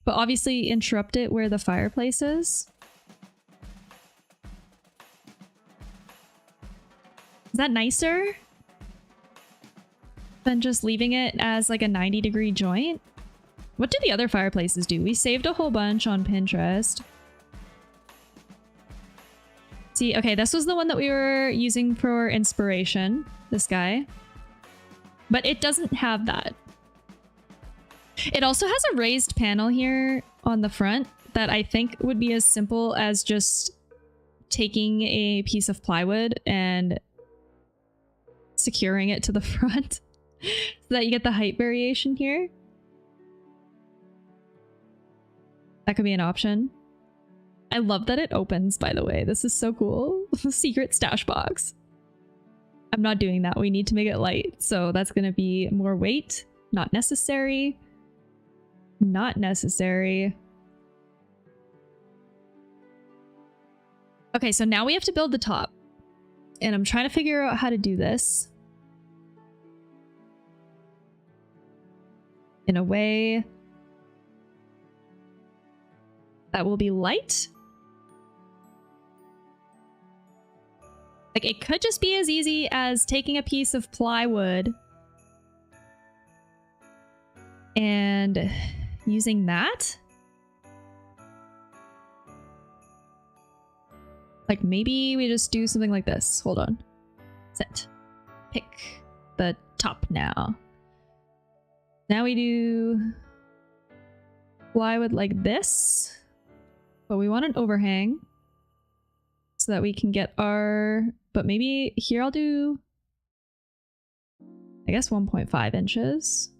A: but obviously interrupt it where the fireplace is. Is that nicer than just leaving it as like a 90-degree joint? What do the other fireplaces do? We saved a whole bunch on Pinterest. See, okay, this was the one that we were using for inspiration, this guy. But it doesn't have that. It also has a raised panel here on the front that I think would be as simple as just taking a piece of plywood and securing it to the front so that you get the height variation here. That could be an option. I love that it opens, by the way. This is so cool. Secret stash box. I'm not doing that. We need to make it light. So that's going to be more weight. Not necessary. Not necessary. Okay, so now we have to build the top. And I'm trying to figure out how to do this in a way that will be light. Like, it could just be as easy as taking a piece of plywood and using that. Like, maybe we just do something like this. Hold on. Set. Pick the top now. Now we do plywood like this. But we want an overhang so that we can get our... But maybe here I'll do, I guess, 1.5 inches.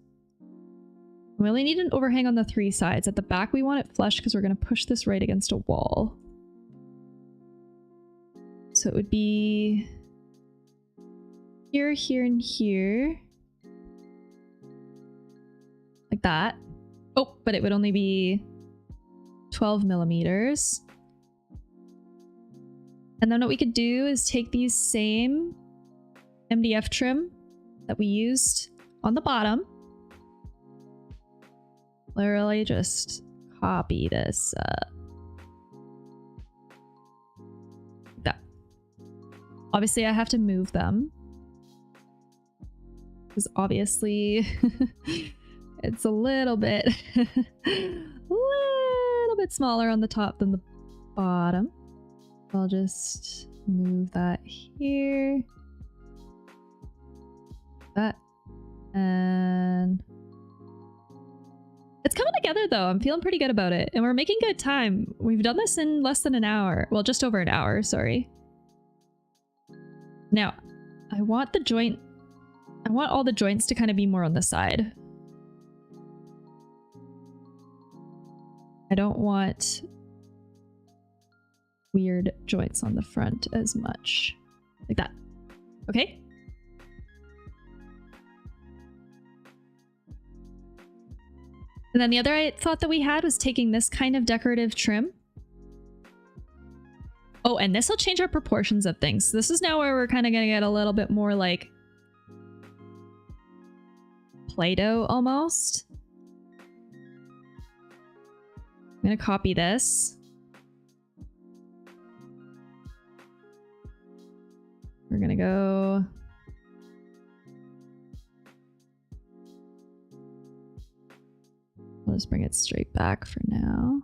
A: We only need an overhang on the 3 sides. At the back, we want it flush because we're going to push this right against a wall. So it would be here, here, and here. Like that. Oh, but it would only be 12 millimeters. And then what we could do is take these same MDF trim that we used on the bottom. Literally just copy this like that. Obviously I have to move them because obviously it's a little bit smaller on the top than the bottom. I'll just move that here. That. And it's coming together though. I'm feeling pretty good about it. And we're making good time. We've done this in less than an hour. Well, just over an hour, sorry. Now, I want all the joints to kind of be more on the side. I don't want weird joints on the front as much. Like that. Okay? And then the other thought that we had was taking this kind of decorative trim. Oh, and this will change our proportions of things. This is now where we're kind of going to get a little bit more like Play-Doh almost. I'm going to copy this. We're going to go... I'll just bring it straight back for now.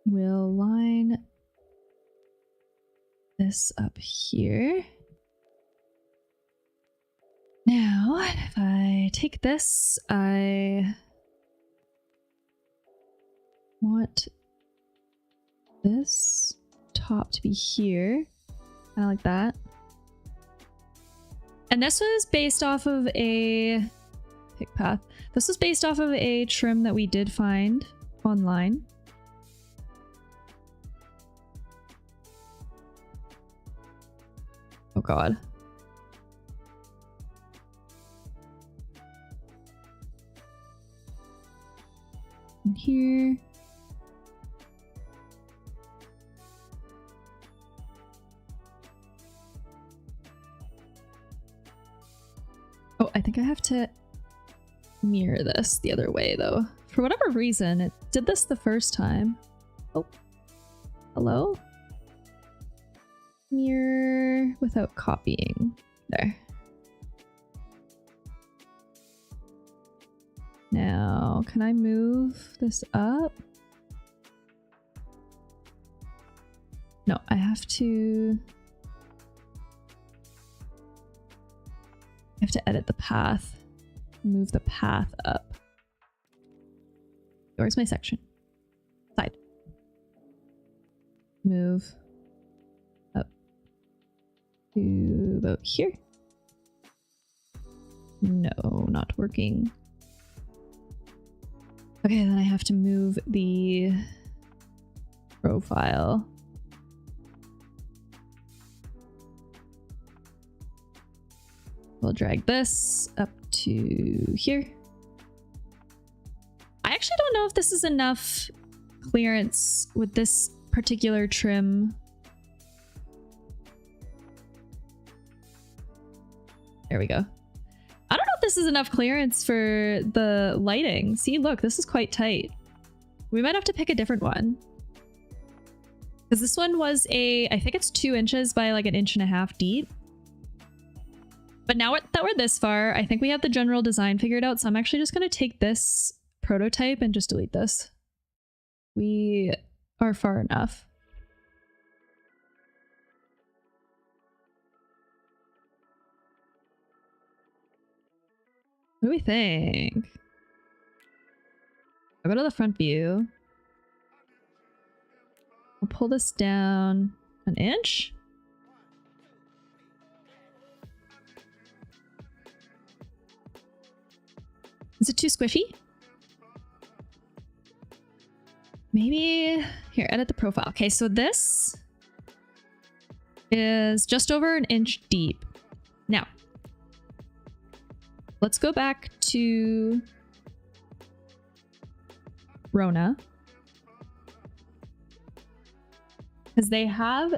A: We'll line this up here. Now, if I take this, I want this top to be here. Kind of like that. And this was based off of a pick path. This was based off of a trim that we did find online. Oh god. And here. Oh, I think I have to mirror this the other way though. For whatever reason, it did this the first time. Oh, hello? Mirror without copying. There. Now, can I move this up? No, I have to edit the path. Move the path up. Where's my section? Side. Move up to about here. No, not working. Okay, then I have to move the profile. We'll drag this up to here. I actually don't know if this is enough clearance with this particular trim. There we go. I don't know if this is enough clearance for the lighting. See, look, this is quite tight. We might have to pick a different one. Because this one was I think it's 2 inches by like 1.5 inches deep. But now that we're this far, I think we have the general design figured out. So I'm actually just going to take this prototype and just delete this. We are far enough. What do we think? I'll go to the front view. I'll pull this down 1 inch. Is it too squishy? Maybe... Here, edit the profile. Okay, so this is just over 1 inch deep. Now, let's go back to Rona. Because they have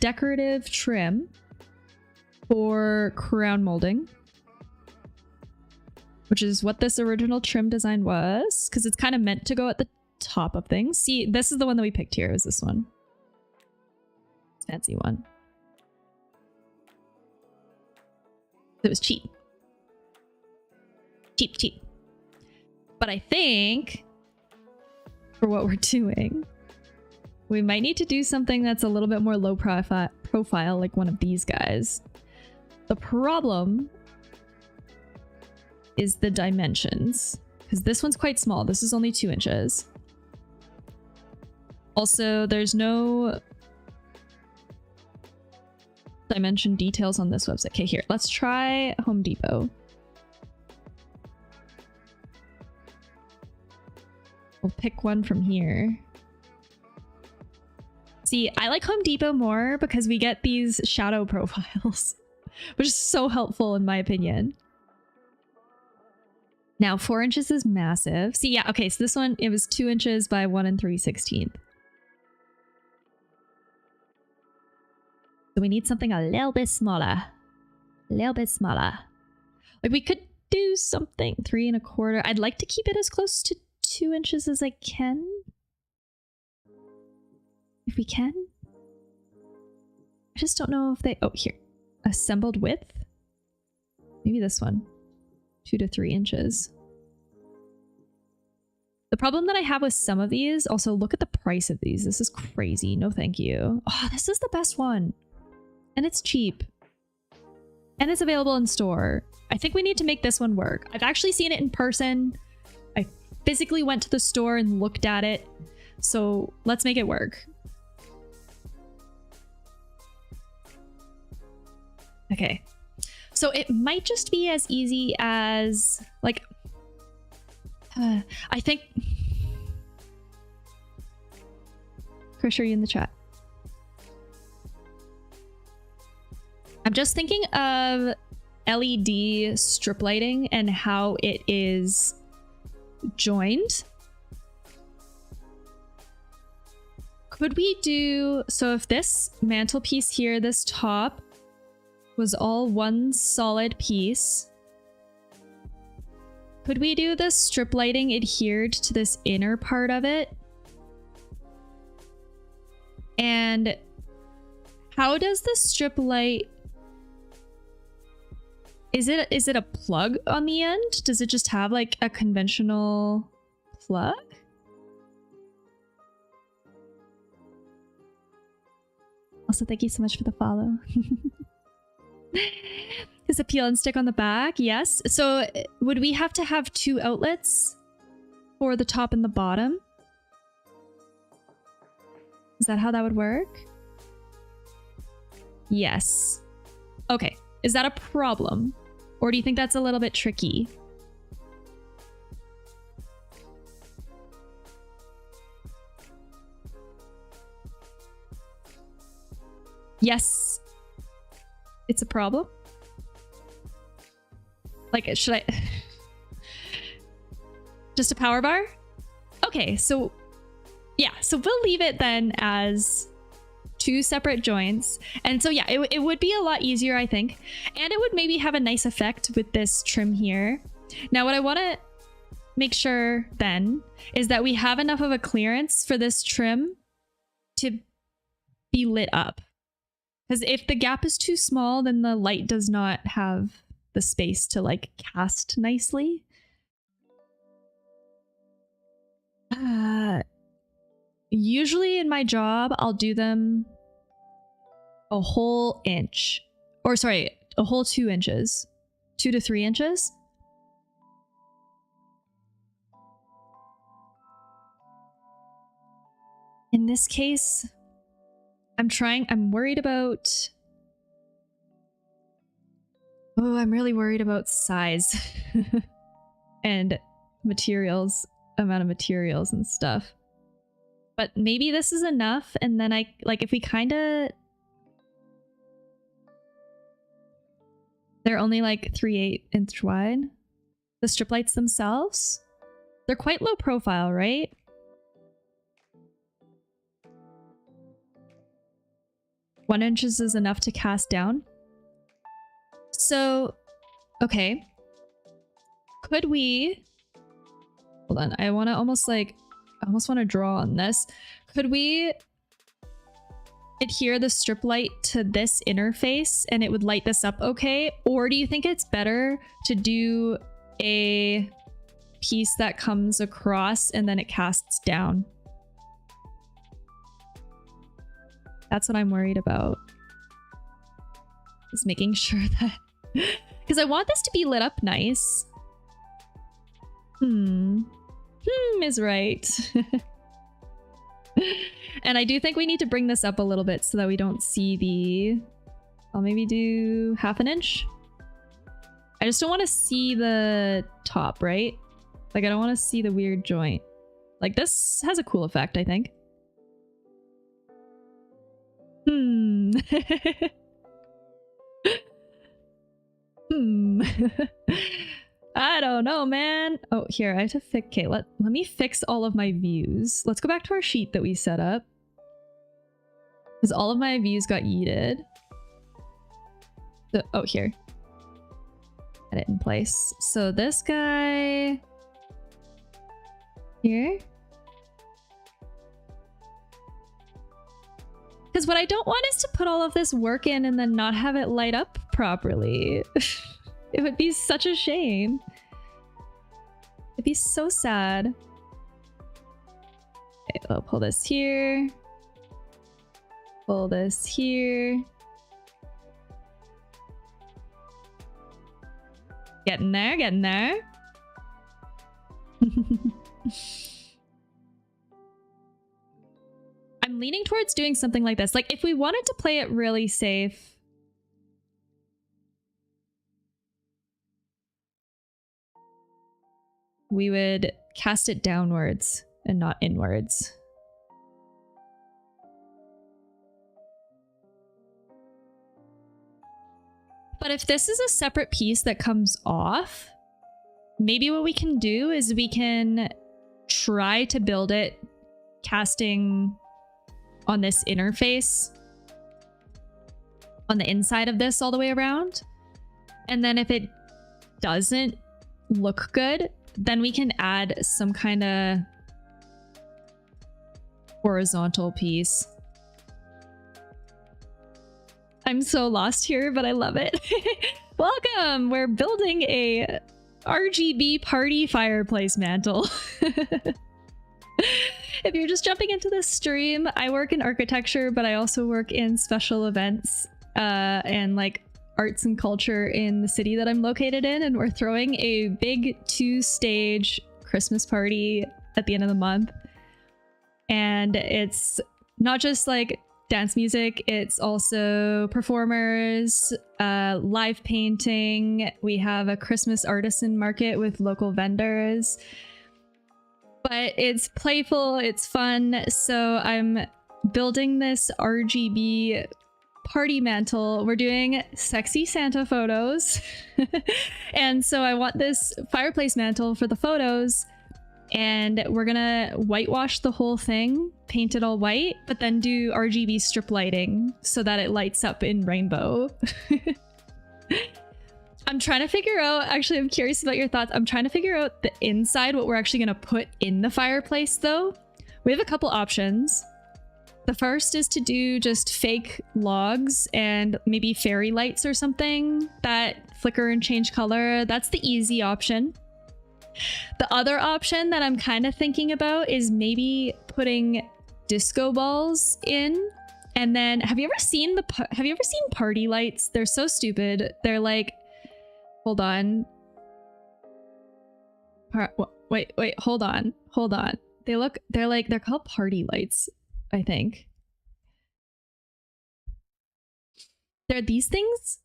A: decorative trim for crown molding. Which is what this original trim design was. Because it's kind of meant to go at the top of things. See, this is the one that we picked here, is this one. Fancy one. It was cheap. Cheap. But I think for what we're doing, we might need to do something that's a little bit more low profile, like one of these guys. The problem is the dimensions, because this one's quite small. This is only 2 inches. Also, there's no dimension details on this website. Okay, here, let's try Home Depot. We'll pick one from here. See, I like Home Depot more because we get these shadow profiles, which is so helpful in my opinion. Now 4 inches is massive. See, yeah, okay, so this one, it was 2 inches by 1 3/16. So we need something a little bit smaller. A little bit smaller. Like we could do something 3 1/4. I'd like to keep it as close to 2 inches as I can. If we can. I just don't know if they... Oh, here. Assembled width? Maybe this one. 2 to 3 inches. The problem that I have with some of these... Also, look at the price of these. This is crazy. No thank you. Oh, this is the best one. And it's cheap. And it's available in store. I think we need to make this one work. I've actually seen it in person. I physically went to the store and looked at it. So let's make it work. Okay. So it might just be as easy as like, I think, Chris, are you in the chat? I'm just thinking of LED strip lighting and how it is joined. Could we do, so if this mantelpiece here, this top was all one solid piece, could we do the strip lighting adhered to this inner part of it? And how does the strip light, is it a plug on the end? Does it just have like a conventional plug? Also, thank you so much for the follow. Is a peel and stick on the back? Yes. So would we have to have 2 outlets for the top and the bottom? Is that how that would work? Yes. Okay. Is that a problem? Or do you think that's a little bit tricky? Yes. It's a problem? Like, should I... Just a power bar? Okay, so... Yeah, so we'll leave it then as 2 separate joints. And so yeah, it would be a lot easier, I think. And it would maybe have a nice effect with this trim here. Now, what I want to make sure then is that we have enough of a clearance for this trim to be lit up. Because if the gap is too small, then the light does not have the space to like cast nicely. Usually in my job, I'll do them a whole inch. Or sorry, a whole 2 inches. 2 to 3 inches. In this case... I'm worried about... Oh, I'm really worried about size. And materials, amount of materials and stuff. But maybe this is enough, and then I, like, if we kind of... They're only like 3/8 inch wide. The strip lights themselves, they're quite low profile, right? One inches is enough to cast down. So, okay. Could we... Hold on, I want to almost like... I almost want to draw on this. Could we adhere the strip light to this interface and it would light this up okay? Or do you think it's better to do a piece that comes across and then it casts down? That's what I'm worried about. Is making sure that... Because I want this to be lit up nice. Is right. And I do think we need to bring this up a little bit so that we don't see the... I'll maybe do 1/2 inch. I just don't want to see the top, right? Like, I don't want to see the weird joint. Like this has a cool effect, I think. I don't know, man. Oh, here, I have to fix... Okay, let me fix all of my views. Let's go back to our sheet that we set up. Because all of my views got yeeted. So, oh, here. Edit in place. So this guy... Here. Because what I don't want is to put all of this work in and then not have it light up properly. It would be such a shame. It'd be so sad. Okay, I'll pull this here. Pull this here. Getting there, getting there. I'm leaning towards doing something like this. Like if we wanted to play it really safe, we would cast it downwards and not inwards. But if this is a separate piece that comes off, maybe what we can do is we can try to build it casting on this interface on the inside of this all the way around. And then if it doesn't look good, then we can add some kind of horizontal piece. I'm so lost here, but I love it. Welcome! We're building a RGB party fireplace mantle. If you're just jumping into this stream, I work in architecture, but I also work in special events and like arts and culture in the city that I'm located in, and we're throwing a big 2-stage Christmas party at the end of the month. And it's not just like dance music, it's also performers, live painting. We have a Christmas artisan market with local vendors. But it's playful, it's fun, so I'm building this RGB party mantle. We're doing sexy Santa photos. And so I want this fireplace mantle for the photos, and we're gonna whitewash the whole thing, paint it all white, but then do RGB strip lighting so that it lights up in rainbow. I'm trying to figure out, actually, I'm curious about your thoughts. I'm trying to figure out the inside, what we're actually gonna put in the fireplace though. We have a couple options. The first is to do just fake logs and maybe fairy lights or something that flicker and change color. That's the easy option. The other option that I'm kind of thinking about is maybe putting disco balls in. And then have you ever seen party lights? They're so stupid. They're like, hold on. Wait, hold on. They're called party lights, I think. They're these things.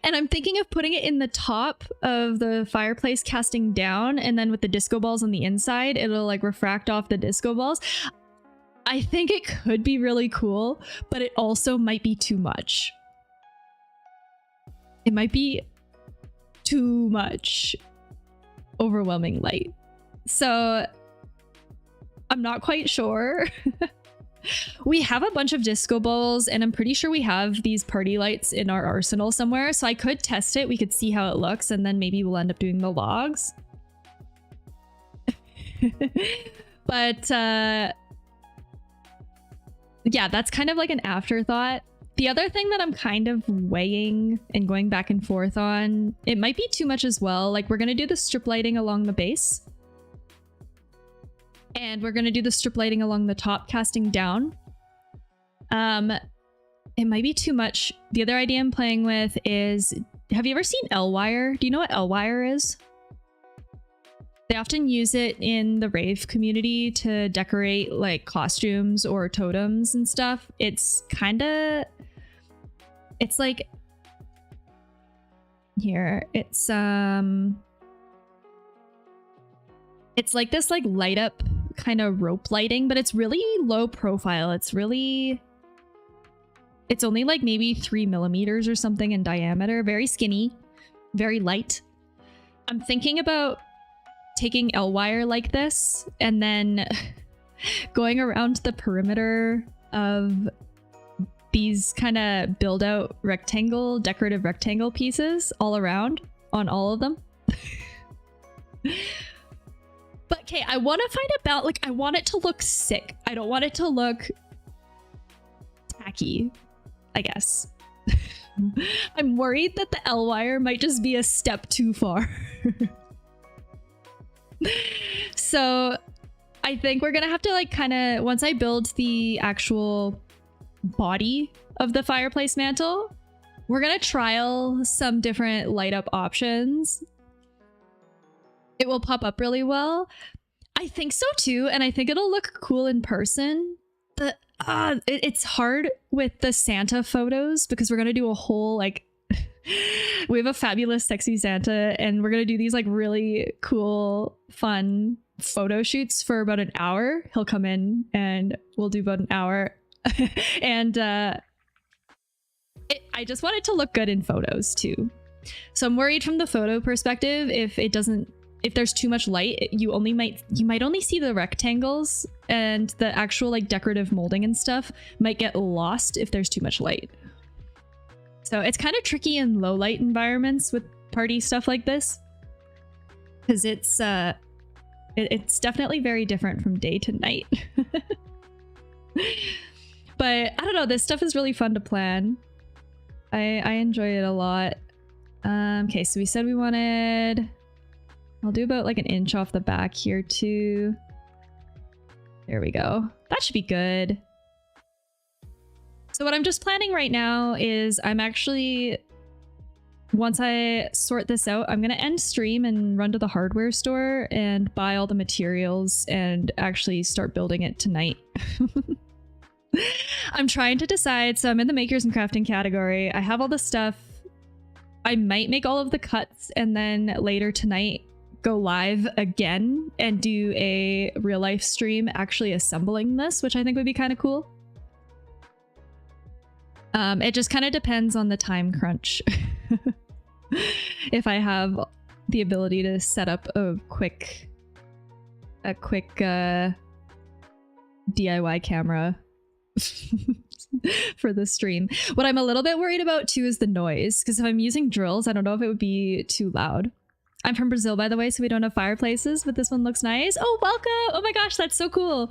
A: And I'm thinking of putting it in the top of the fireplace casting down, and then with the disco balls on the inside, it'll like refract off the disco balls. I think it could be really cool, but it also might be too much. It might be too much overwhelming light. So I'm not quite sure. We have a bunch of disco balls, and I'm pretty sure we have these party lights in our arsenal somewhere, so I could test it. We could see how it looks, and then maybe we'll end up doing the logs. But yeah, that's kind of like an afterthought. The other thing that I'm kind of weighing and going back and forth on, it might be too much as well. Like, we're gonna do the strip lighting along the base, and we're gonna do the strip lighting along the top, casting down. It might be too much. The other idea I'm playing with is, have you ever seen L-wire? Do you know what L-wire is? They often use it in the rave community to decorate like costumes or totems and stuff. It's like, here, it's It's like this like light up kind of rope lighting, but it's really low profile. It's only like maybe 3 millimeters or something in diameter. Very skinny, very light. I'm thinking about taking L-wire like this and then going around the perimeter of these kind of build out decorative rectangle pieces all around on all of them. But okay, I want to find a balance. Like, I want it to look sick. I don't want it to look tacky, I guess. I'm worried that the L-wire might just be a step too far. So I think we're gonna have to like kind of, once I build the actual body of the fireplace mantle, we're gonna trial some different light up options. It will pop up really well. I think so too, and I think it'll look cool in person. It's hard with the Santa photos because we're gonna do a whole like we have a fabulous sexy Santa and we're gonna do these like really cool fun photo shoots for about an hour. He'll come in and we'll do about an hour and I just want it to look good in photos too. So I'm worried from the photo perspective, if there's too much light, you might only see the rectangles, and the actual like decorative molding and stuff might get lost if there's too much light. So it's kind of tricky in low light environments with party stuff like this, because it's definitely very different from day to night. But I don't know, this stuff is really fun to plan. I enjoy it a lot. Okay, so we said we wanted, I'll do about like an inch off the back here too. There we go. That should be good. So what I'm just planning right now is I'm actually, once I sort this out, I'm gonna end stream and run to the hardware store and buy all the materials and actually start building it tonight. I'm trying to decide. So I'm in the makers and crafting category. I have all the stuff. I might make all of the cuts and then later tonight go live again and do a real life stream actually assembling this, which I think would be kind of cool. It just kind of depends on the time crunch. If I have the ability to set up a quick DIY camera for the stream. What I'm a little bit worried about too is the noise, because if I'm using drills, I don't know if it would be too loud. I'm from Brazil, by the way, so we don't have fireplaces, but this one looks nice. Oh, welcome! Oh my gosh, that's so cool.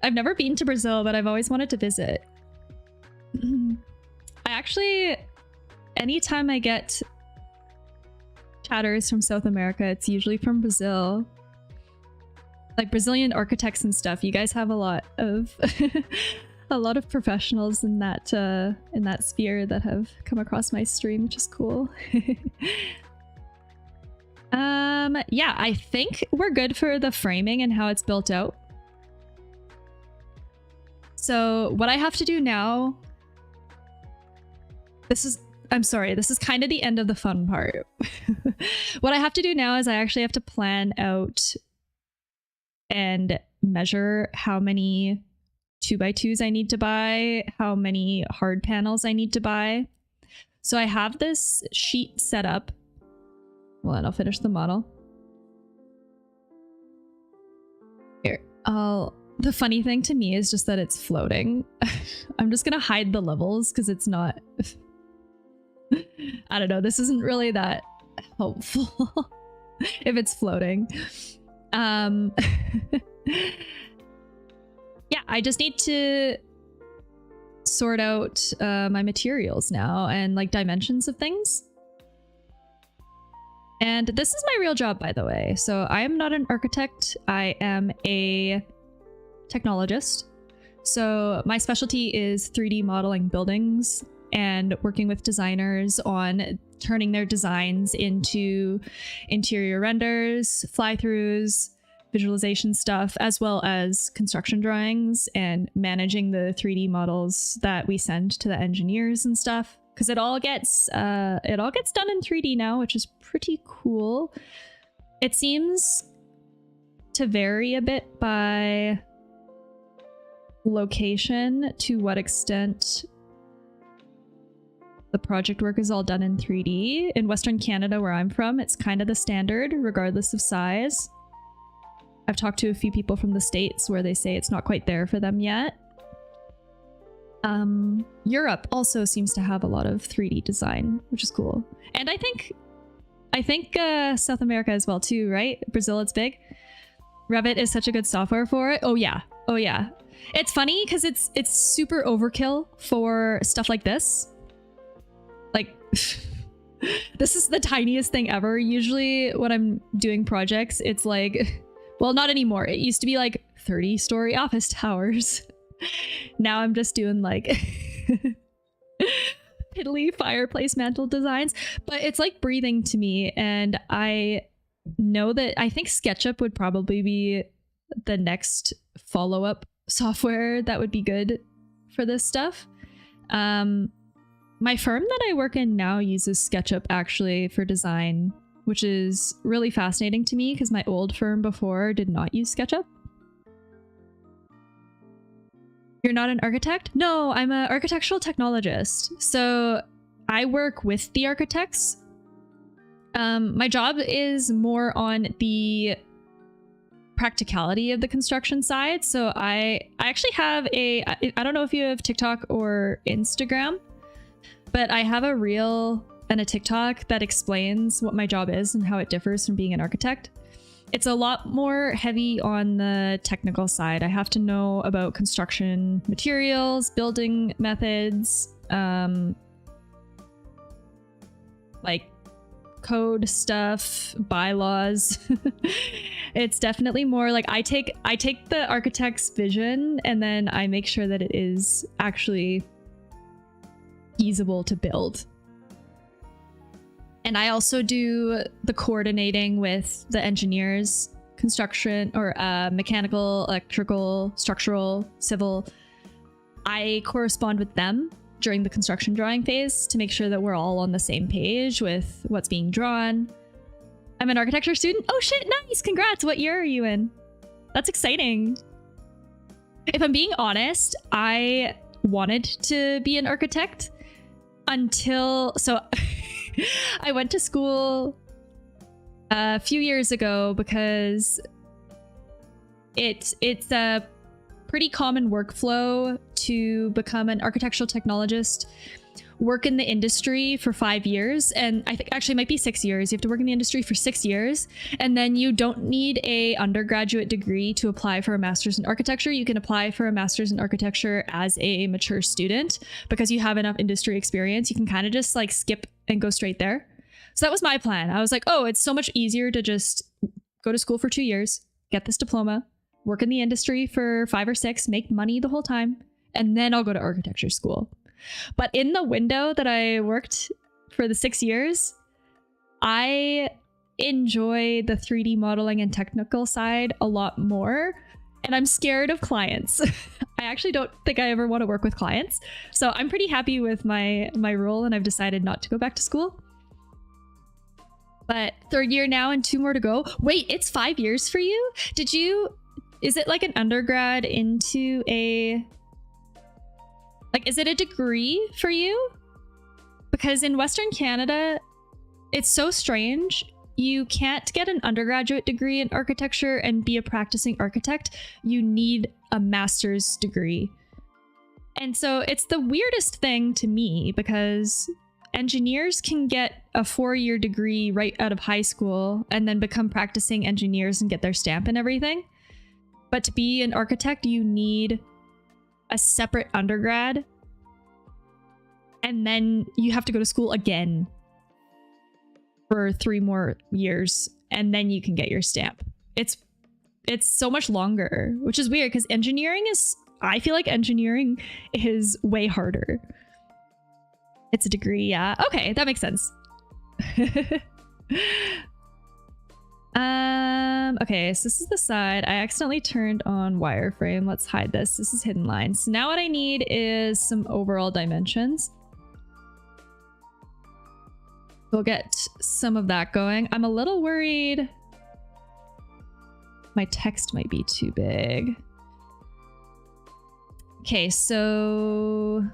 A: I've never been to Brazil, but I've always wanted to visit. I actually, anytime I get chatters from South America, it's usually from Brazil. Like Brazilian architects and stuff. You guys have a lot of a lot of professionals in that sphere that have come across my stream, which is cool. Yeah, I think we're good for the framing and how it's built out. So what I have to do now, I'm sorry, this is kind of the end of the fun part. What I have to do now is I actually have to plan out and measure how many 2x2s I need to buy, how many hard panels I need to buy. So I have this sheet set up. Well, and I'll finish the model. Here, the funny thing to me is just that it's floating. I'm just gonna hide the levels because it's not, I don't know, this isn't really that helpful if it's floating. Yeah, I just need to sort out my materials now and like dimensions of things. And this is my real job, by the way. So I am not an architect. I am a technologist. So my specialty is 3D modeling buildings and working with designers on turning their designs into interior renders, fly-throughs, visualization stuff, as well as construction drawings and managing the 3D models that we send to the engineers and stuff. Because it all gets done in 3D now, which is pretty cool. It seems to vary a bit by location to what extent the project work is all done in 3D. In Western Canada, where I'm from, it's kind of the standard, regardless of size. I've talked to a few people from the States where they say it's not quite there for them yet. Europe also seems to have a lot of 3D design, which is cool. And I think South America as well too, right? Brazil, it's big. Revit is such a good software for it. Oh yeah. Oh yeah. It's funny because it's super overkill for stuff like this. Like, this is the tiniest thing ever. Usually when I'm doing projects, it's like, well, not anymore. It used to be like 30-story office towers. Now I'm just doing like piddly fireplace mantle designs, but it's like breathing to me. And I know that I think SketchUp would probably be the next follow-up software that would be good for this stuff. My firm that I work in now uses SketchUp actually for design, which is really fascinating to me because my old firm before did not use SketchUp. You're not an architect? No, I'm an architectural technologist. So I work with the architects. My job is more on the practicality of the construction side. So I actually have I don't know if you have TikTok or Instagram, but I have a reel and a TikTok that explains what my job is and how it differs from being an architect. It's a lot more heavy on the technical side. I have to know about construction materials, building methods, like code stuff, bylaws. It's definitely more like I take the architect's vision and then I make sure that it is actually feasible to build. And I also do the coordinating with the engineers, construction or mechanical, electrical, structural, civil. I correspond with them during the construction drawing phase to make sure that we're all on the same page with what's being drawn. I'm an architecture student. Oh shit, nice, congrats. What year are you in? That's exciting. If I'm being honest, I wanted to be an architect until, so I went to school a few years ago because it's a pretty common workflow to become an architectural technologist, work in the industry for 5 years, and I think actually it might be 6 years. You have to work in the industry for 6 years, and then you don't need a undergraduate degree to apply for a master's in architecture. You can apply for a master's in architecture as a mature student because you have enough industry experience. You can kind of just like skip and go straight there. So that was my plan. I was like, oh, it's so much easier to just go to school for 2 years, get this diploma, work in the industry for 5 or 6, make money the whole time, and then I'll go to architecture school. But in the window that I worked for the 6 years, I enjoy the 3D modeling and technical side a lot more. And I'm scared of clients. I actually don't think I ever want to work with clients. So I'm pretty happy with my role, and I've decided not to go back to school. But 3rd year now and 2 more to go. Wait, it's 5 years for you? Is it like an undergrad into a... Like, is it a degree for you? Because in Western Canada, it's so strange. You can't get an undergraduate degree in architecture and be a practicing architect. You need a master's degree. And so it's the weirdest thing to me because engineers can get a 4-year degree right out of high school and then become practicing engineers and get their stamp and everything. But to be an architect, you need a separate undergrad, and then you have to go to school again for 3 more years, and then you can get your stamp. It's so much longer, which is weird because I feel like engineering is way harder. It's a degree, yeah. Okay, that makes sense. Okay, so this is the side. I accidentally turned on wireframe. Let's hide this. This is hidden lines. So now what I need is some overall dimensions. We'll get some of that going. I'm a little worried My text might be too big. Okay, so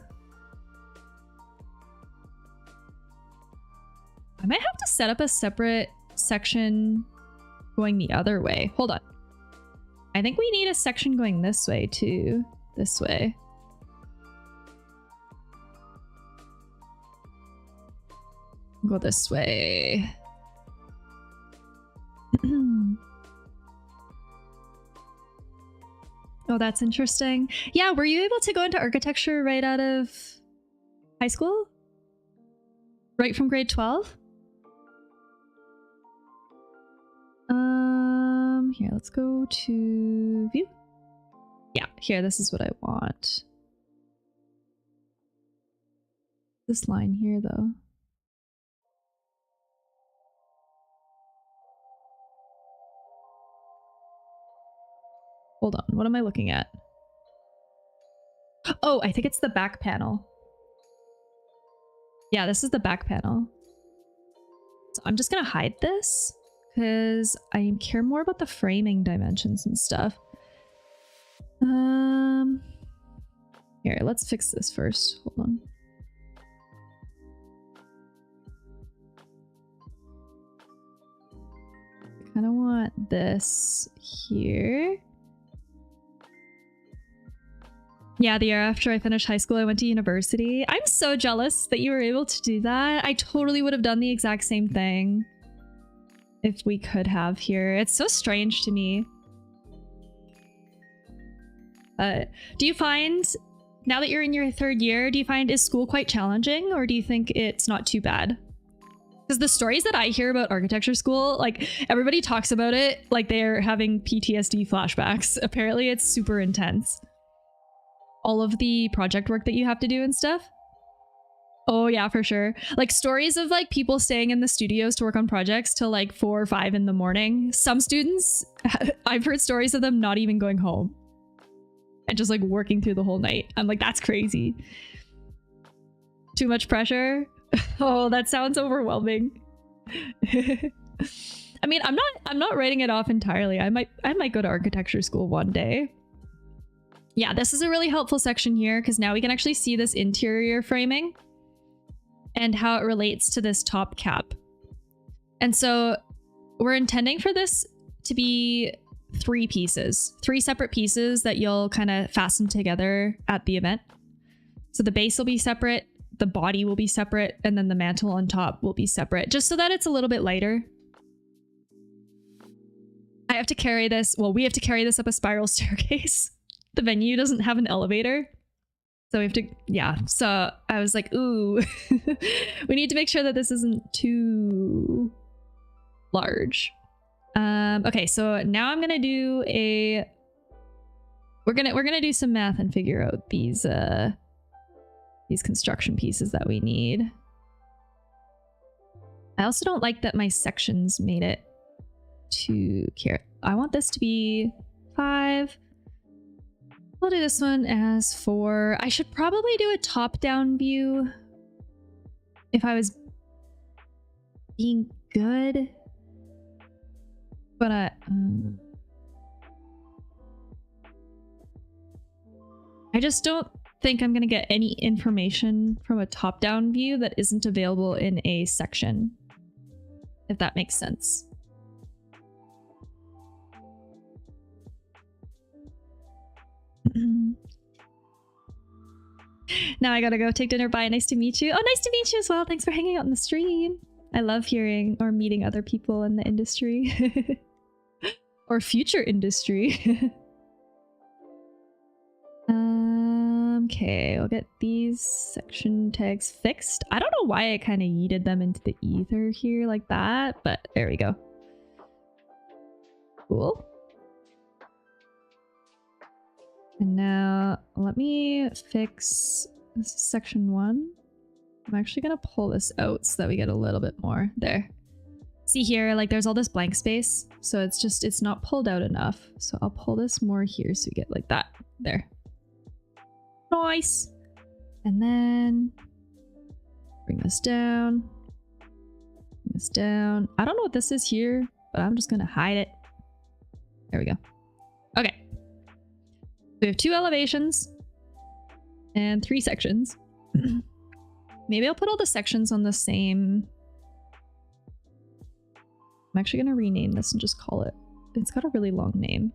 A: I might have to set up a separate section going the other way. Hold on. I think we need a section going this way too. This way. Go this way. Oh, that's interesting. Yeah, were you able to go into architecture right out of high school? Right from grade 12? Here, let's go to view. Yeah, here, this is what I want. This line here, though. Hold on, what am I looking at? Oh, I think it's the back panel. Yeah, this is the back panel. So I'm just gonna hide this because I care more about the framing dimensions and stuff. Here, let's fix this first. Hold on. I kind of want this here. Yeah, the year after I finished high school, I went to university. I'm so jealous that you were able to do that. I totally would have done the exact same thing if we could have here. It's so strange to me. Do you find, now that you're in your third year, do you find is school quite challenging, or do you think it's not too bad? Because the stories that I hear about architecture school, like everybody talks about it like they're having PTSD flashbacks. Apparently it's super intense. All of the project work that you have to do and stuff. Oh yeah, for sure. Like stories of like people staying in the studios to work on projects till like 4 or 5 in the morning. Some students, I've heard stories of them not even going home and just like working through the whole night. I'm like, that's crazy. Too much pressure. Oh, that sounds overwhelming. I mean, I'm not writing it off entirely. I might go to architecture school one day. Yeah, this is a really helpful section here because now we can actually see this interior framing and how it relates to this top cap. And so we're intending for this to be 3 pieces, 3 separate pieces that you'll kind of fasten together at the event. So the base will be separate, the body will be separate, and then the mantle on top will be separate, just so that it's a little bit lighter. I have to carry this, well, we have to carry this up a spiral staircase. The venue doesn't have an elevator. So we have to, yeah. So I was like, ooh, we need to make sure that this isn't too large. Okay, so now I'm gonna do a, we're gonna do some math and figure out these construction pieces that we need. I also don't like that my sections made it to here. I want this to be 5. I'll do this one as 4. I should probably do a top-down view if I was being good. But I just don't think I'm gonna get any information from a top-down view that isn't available in a section, if that makes sense. Now I gotta go take dinner. Bye. Nice to meet you. Oh, nice to meet you as well. Thanks for hanging out on the stream. I love hearing or meeting other people in the industry or future industry. Okay, I'll get these section tags fixed. I don't know why I kind of yeeted them into the ether here like that, but there we go. Cool. And now let me fix this is section 1. I'm actually gonna pull this out so that we get a little bit more there. See here, like there's all this blank space, so it's not pulled out enough. So I'll pull this more here so we get like that there. Nice. And then bring this down. Bring this down. I don't know what this is here, but I'm just gonna hide it. There we go. Okay. We have 2 elevations and 3 sections. Maybe I'll put all the sections on the same. I'm actually going to rename this and just call it. It's got a really long name.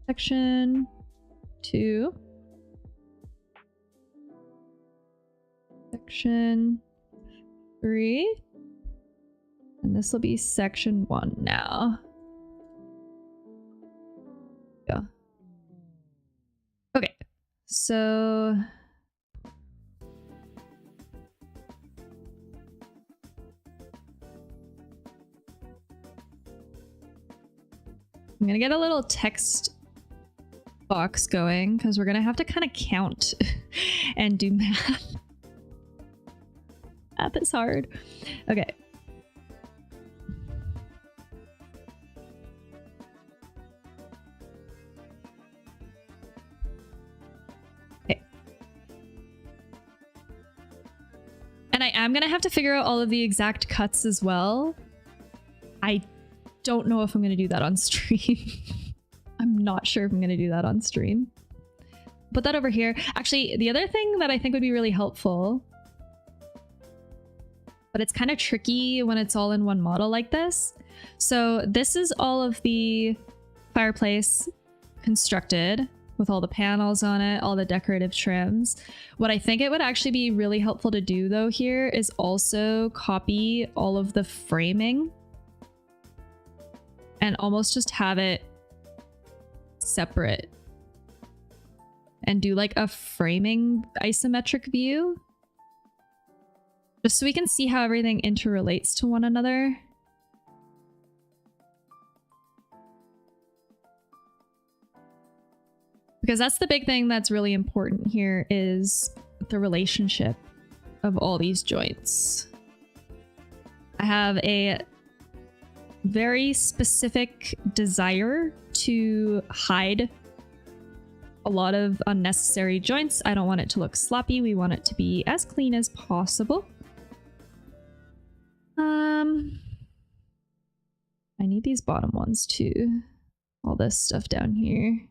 A: Section 2. Section 3. And this will be section 1 now. Yeah. Okay. So I'm gonna get a little text box going because we're gonna have to kind of count and do math. Math is hard. Okay. Okay. And I am gonna have to figure out all of the exact cuts as well. I don't know if I'm going to do that on stream. I'm not sure if I'm going to do that on stream. Put that over here. Actually, the other thing that I think would be really helpful, but it's kind of tricky when it's all in one model like this. So this is all of the fireplace constructed with all the panels on it, all the decorative trims. What I think it would actually be really helpful to do though here is also copy all of the framing and almost just have it separate and do like a framing isometric view just so we can see how everything interrelates to one another. Because that's the big thing that's really important here is the relationship of all these joints. I have a very specific desire to hide a lot of unnecessary joints. I don't want it to look sloppy. We want it to be as clean as possible. I need these bottom ones too. All this stuff down here.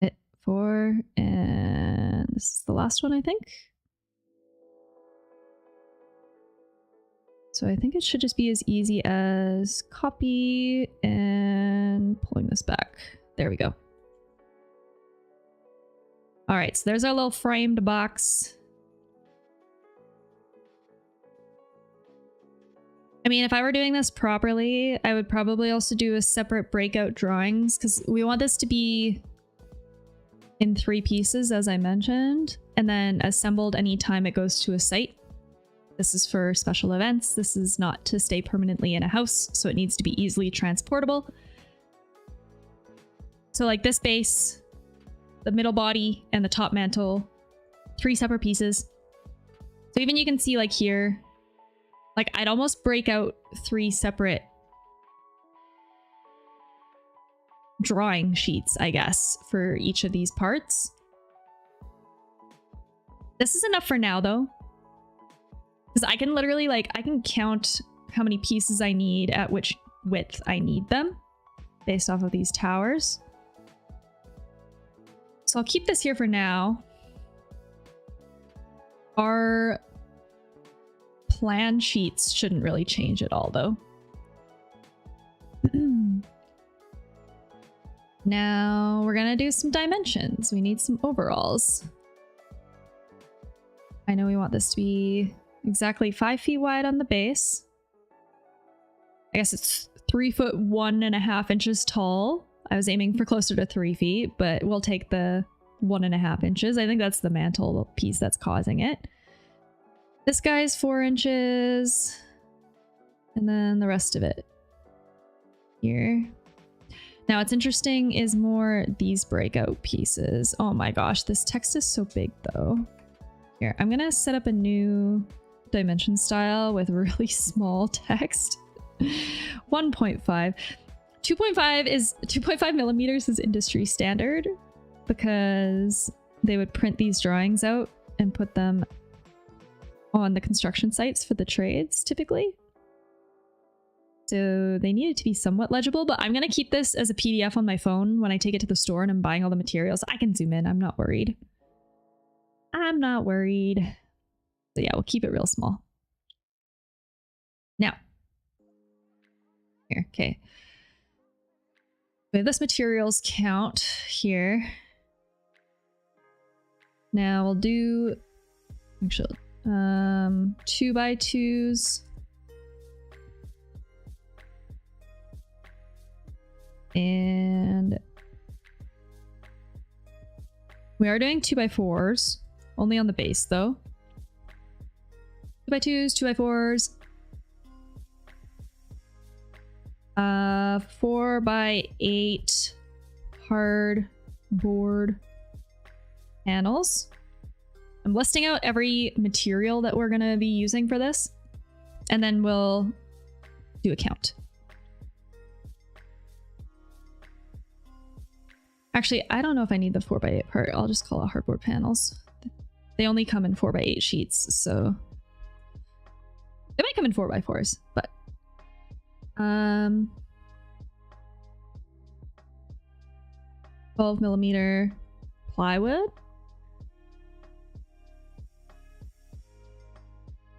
A: Hit 4, and this is the last one, I think. So I think it should just be as easy as copy and pulling this back. There we go. All right, so there's our little framed box. I mean, if I were doing this properly, I would probably also do a separate breakout drawings because we want this to be in 3 pieces, as I mentioned, and then assembled anytime it goes to a site. This is for special events. This is not to stay permanently in a house, so it needs to be easily transportable. So like this base, the middle body, and the top mantle, 3 separate pieces. So even you can see like here, like I'd almost break out 3 separate drawing sheets, I guess, for each of these parts. This is enough for now though. Because I can literally, like, I can count how many pieces I need at which width I need them based off of these towers. So I'll keep this here for now. Our plan sheets shouldn't really change at all, though. Now we're gonna do some dimensions. We need some overalls. I know we want this to be exactly 5 feet wide on the base. I guess it's 3 foot 1.5 inches tall. I was aiming for closer to 3 feet, but we'll take the 1.5 inches. I think that's the mantle piece that's causing it. This guy's 4 inches. And then the rest of it here. Now what's interesting is more these breakout pieces. Oh my gosh, this text is so big though. Here, I'm gonna set up a new dimension style with really small text. 1.5. 2.5 millimeters is industry standard because they would print these drawings out and put them on the construction sites for the trades typically. So they needed to be somewhat legible, but I'm going to keep this as a PDF on my phone when I take it to the store and I'm buying all the materials. I can zoom in. I'm not worried. I'm not worried. So yeah, we'll keep it real small. Now, here, okay. We have this materials count here. Now we'll do, actually, 2x2s. And we are doing 2x4s, only on the base though. 2x2s, 2x4s. 4x8 hard board panels. I'm listing out every material that we're gonna be using for this, and then we'll do a count. Actually, I don't know if I need the 4x8 part. I'll just call it hardboard panels. They only come in 4x8 sheets, so they might come in 4x4s, but 12mm plywood.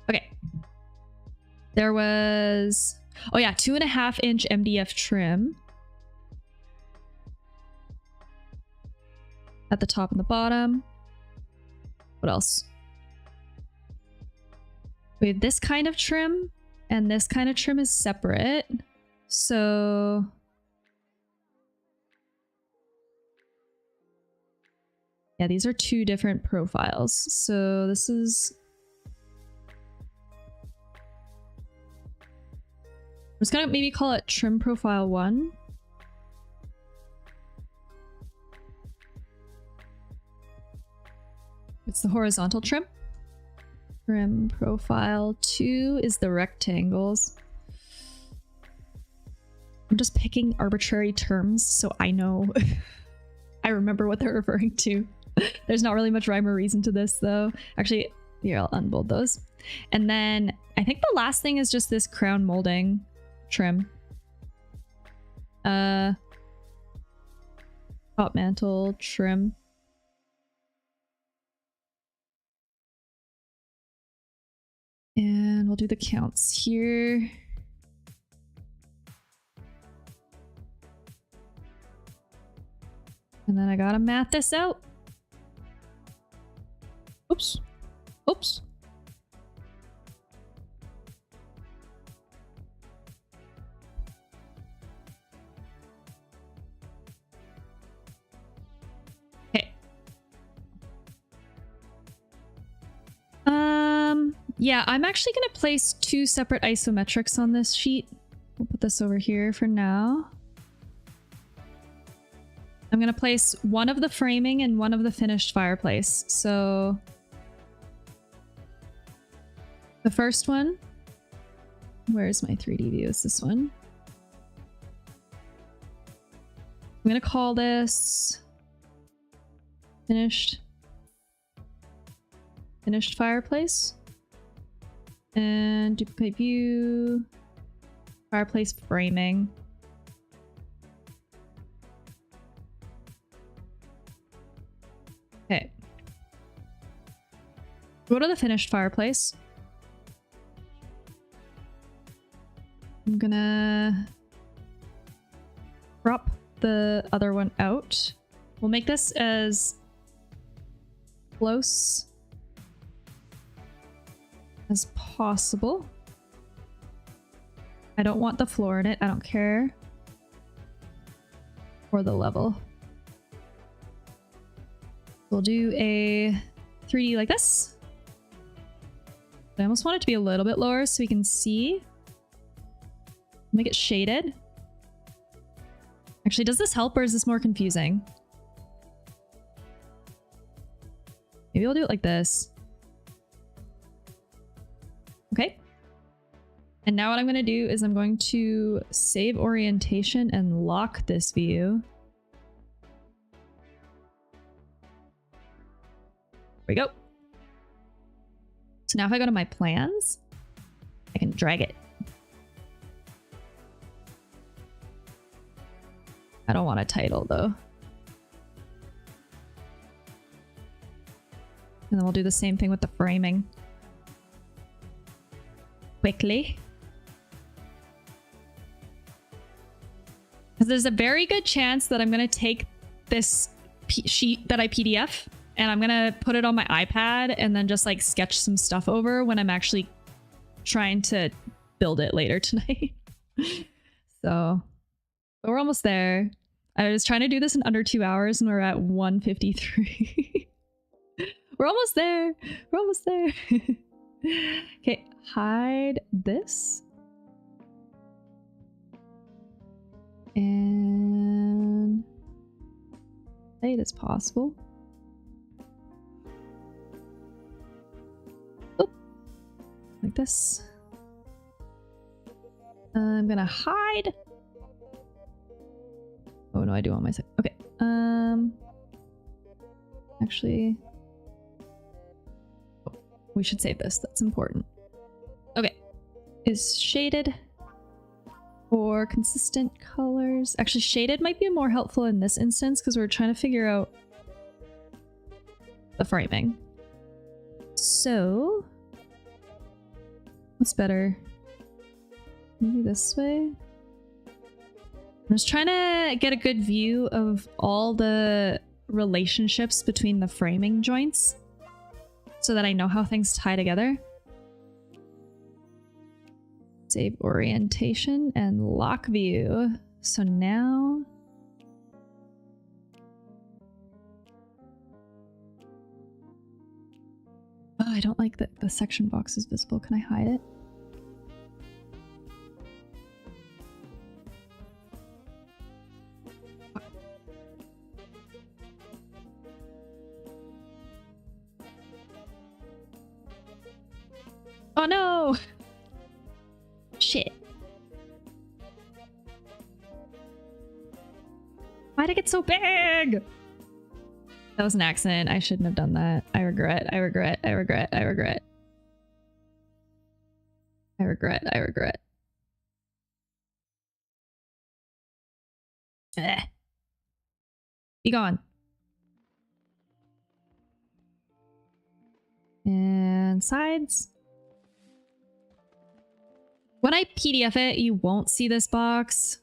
A: Okay. There was, oh yeah, 2.5-inch MDF trim at the top and the bottom. What else? We have this kind of trim, and this kind of trim is separate. So yeah, these are two different profiles. So this is, I'm just gonna maybe call it trim profile 1. It's the horizontal trim. Trim profile 2 is the rectangles. I'm just picking arbitrary terms so I know. I remember what they're referring to. There's not really much rhyme or reason to this though. Actually, here, I'll unbold those. And then I think the last thing is just this crown molding trim. Top mantle trim. And we'll do the counts here. And then I gotta math this out. Oops. Oops. Okay. Yeah, I'm actually gonna place 2 separate isometrics on this sheet. We'll put this over here for now. I'm gonna place one of the framing and one of the finished fireplace. So the first one, where's my 3D view? Is this one? I'm gonna call this finished fireplace. And duplicate view, fireplace framing. Okay. Go to the finished fireplace. I'm gonna crop the other one out. We'll make this as close as possible. I don't want the floor in it. I don't care. Or the level. We'll do a 3D like this. I almost want it to be a little bit lower so we can see. Make it shaded. Actually, does this help or is this more confusing? Maybe I'll do it like this. Okay. And now what I'm going to do is I'm going to save orientation and lock this view. There we go. So now if I go to my plans, I can drag it. I don't want a title though. And then we'll do the same thing with the framing. Quickly. Because there's a very good chance that I'm going to take this sheet that I PDF and I'm going to put it on my iPad and then just like sketch some stuff over when I'm actually trying to build it later tonight. So, but we're almost there. I was trying to do this in under 2 hours and we're at 1:53. We're almost there. We're almost there. Okay, hide this. And late as possible. Oh, like this. I'm gonna hide. Oh no, I do on my side. Okay. Actually, oh, we should save this. That's important. Okay. Is shaded or consistent colors? Actually, shaded might be more helpful in this instance because we're trying to figure out the framing. So, what's better? Maybe this way? I'm just trying to get a good view of all the relationships between the framing joints so that I know how things tie together. Save orientation and lock view. So now... Oh, I don't like that the section box is visible. Can I hide it? Oh no! Shit. Why'd it get so big? That was an accident. I shouldn't have done that. I regret. I regret. I regret. I regret. I regret. I regret. Be gone. And sides. When I PDF it, you won't see this box.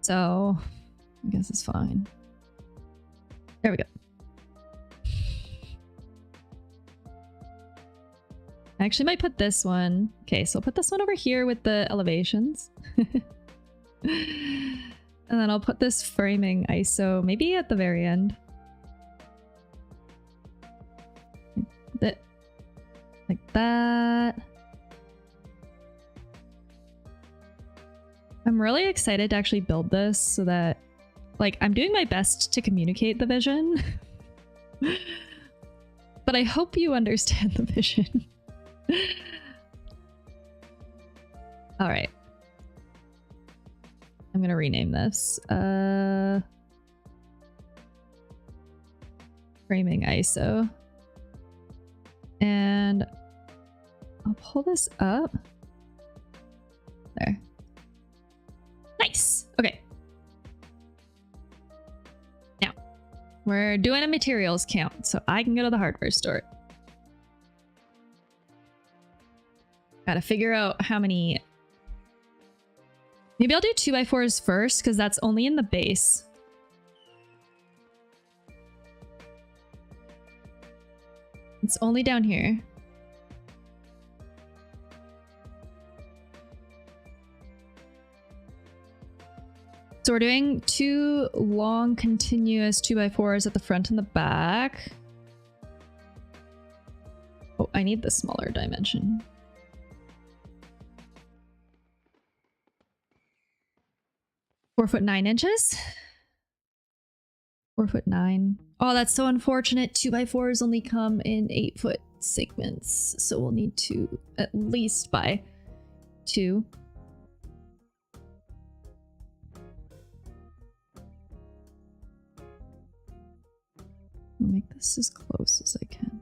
A: So, I guess it's fine. There we go. I actually might put this one. Okay, so I'll put this one over here with the elevations. And then I'll put this framing ISO maybe at the very end. Like that. I'm really excited to actually build this so that, like, I'm doing my best to communicate the vision. But I hope you understand the vision. All right. I'm gonna rename this. Framing ISO. And I'll pull this up. There. Nice. Okay. Now, we're doing a materials count, so I can go to the hardware store. Gotta figure out how many... Maybe I'll do 2x4s first, because that's only in the base. It's only down here. So we're doing 2 long continuous 2x4s at the front and the back. Oh, I need the smaller dimension. Four foot 9 inches. 4'9". Oh, that's so unfortunate. 2x4s only come in 8-foot segments, so we'll need to at least buy 2. I'll make this as close as I can.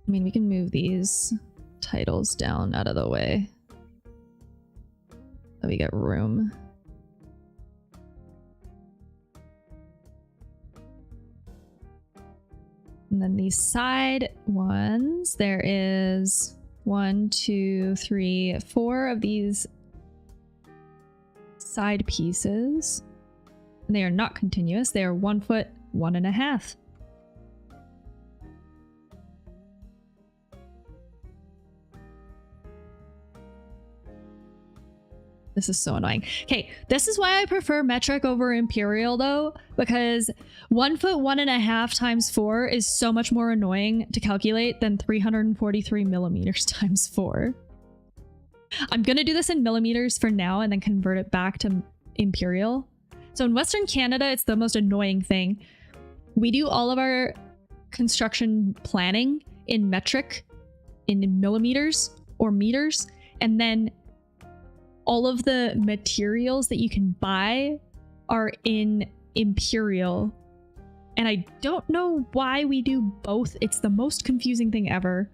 A: I mean, we can move these titles down out of the way. so we get room. And then these side ones, there is 1, 2, 3, 4 of these side pieces. And they are not continuous. They are 1 foot, 1.5. This is so annoying. Okay, this is why I prefer metric over imperial though, because 1 foot 1.5 times 4 is so much more annoying to calculate than 343 millimeters times 4. I'm gonna do this in millimeters for now and then convert it back to imperial. So in Western Canada, it's the most annoying thing. We do all of our construction planning in metric, in millimeters or meters, and then all of the materials that you can buy are in imperial. And I don't know why we do both. It's the most confusing thing ever.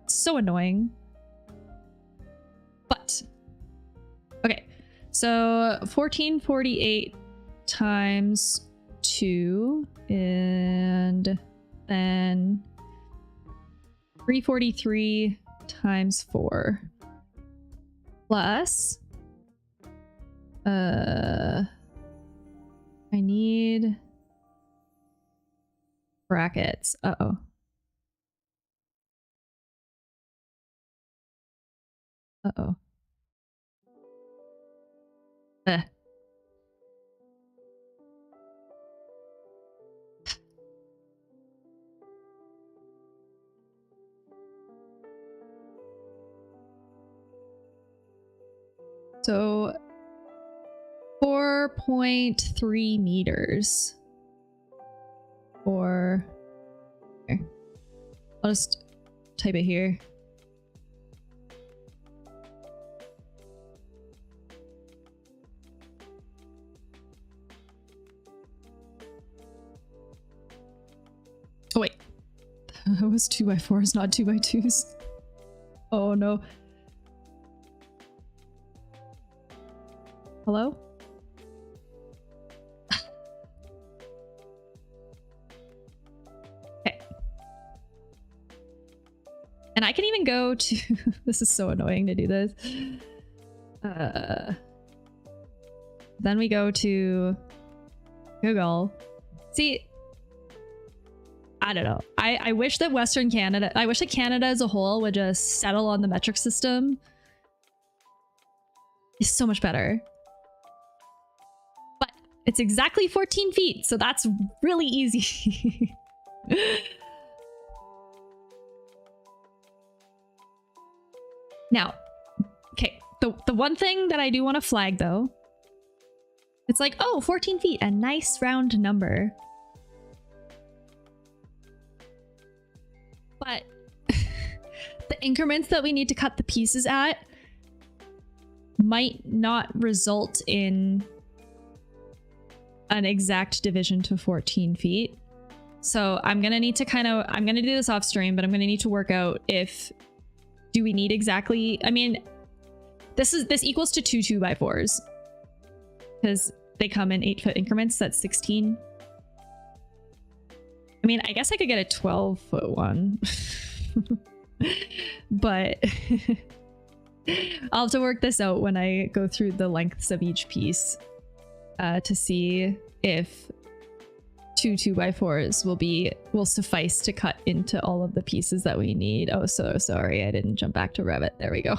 A: It's so annoying. But, okay. So 1448 times 2 and then 343 times 4. Plus, I need brackets. Uh-oh. Uh-oh. So 4.3 meters. Or here. I'll just type it here. Oh wait. That was 2x4s, not 2x2s. Oh no. Hello? Okay. And I can even go to... This is so annoying to do this. Then we go to Google. See, I don't know. I wish that Western Canada... I wish that Canada as a whole would just settle on the metric system. It's so much better. It's exactly 14 feet, so that's really easy. Now, okay, the one thing that I do want to flag though, it's like, oh, 14 feet, a nice round number. But the increments that we need to cut the pieces at might not result in an exact division to 14 feet. So I'm gonna need to I'm gonna do this off stream, but I'm gonna need to work out if, do we need exactly, I mean, this equals to 2 2x4s because they come in 8-foot increments. That's 16. I mean, I guess I could get a 12-foot one, but I'll have to work this out when I go through the lengths of each piece. To see if 2 2x4s will suffice to cut into all of the pieces that we need. Oh, so sorry, I didn't jump back to Revit. There we go.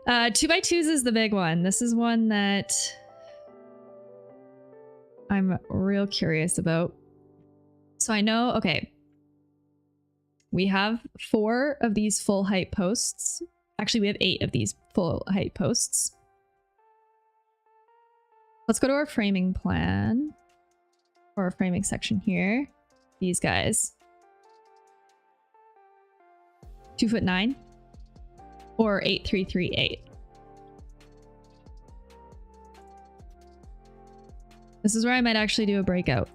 A: 2x2s is the big one. This is one that I'm real curious about. So I know, okay, we have 4 of these full height posts. Actually, we have 8 of these full height posts. Let's go to our framing plan, or our framing section here. These guys. 2'9" or 8'338". This is where I might actually do a breakout.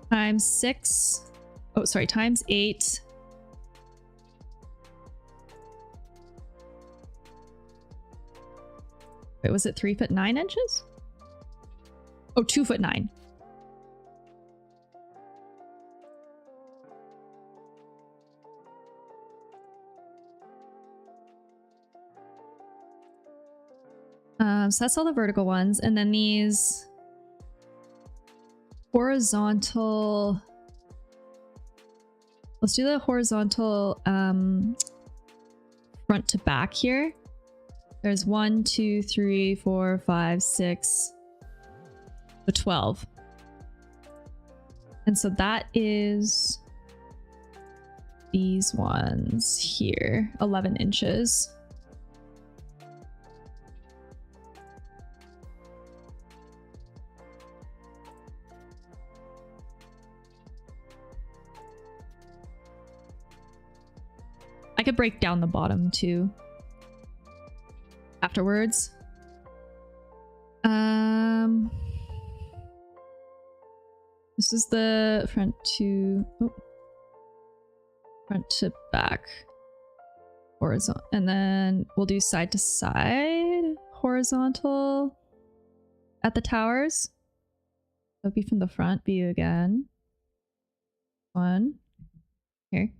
A: Times 6. Oh, sorry, times 8 Wait, was it 3 foot 9 inches? Oh, 2 foot 9. So that's all the vertical ones, and then these horizontal. Let's do the horizontal front to back here. There's 1, 2, 3, 4, 5, 6, so 12. And so that is these ones here, 11 inches. I could break down the bottom too afterwards. This is the front to back horizontal, and then we'll do side to side horizontal at the towers. That'll be from the front view again. One here.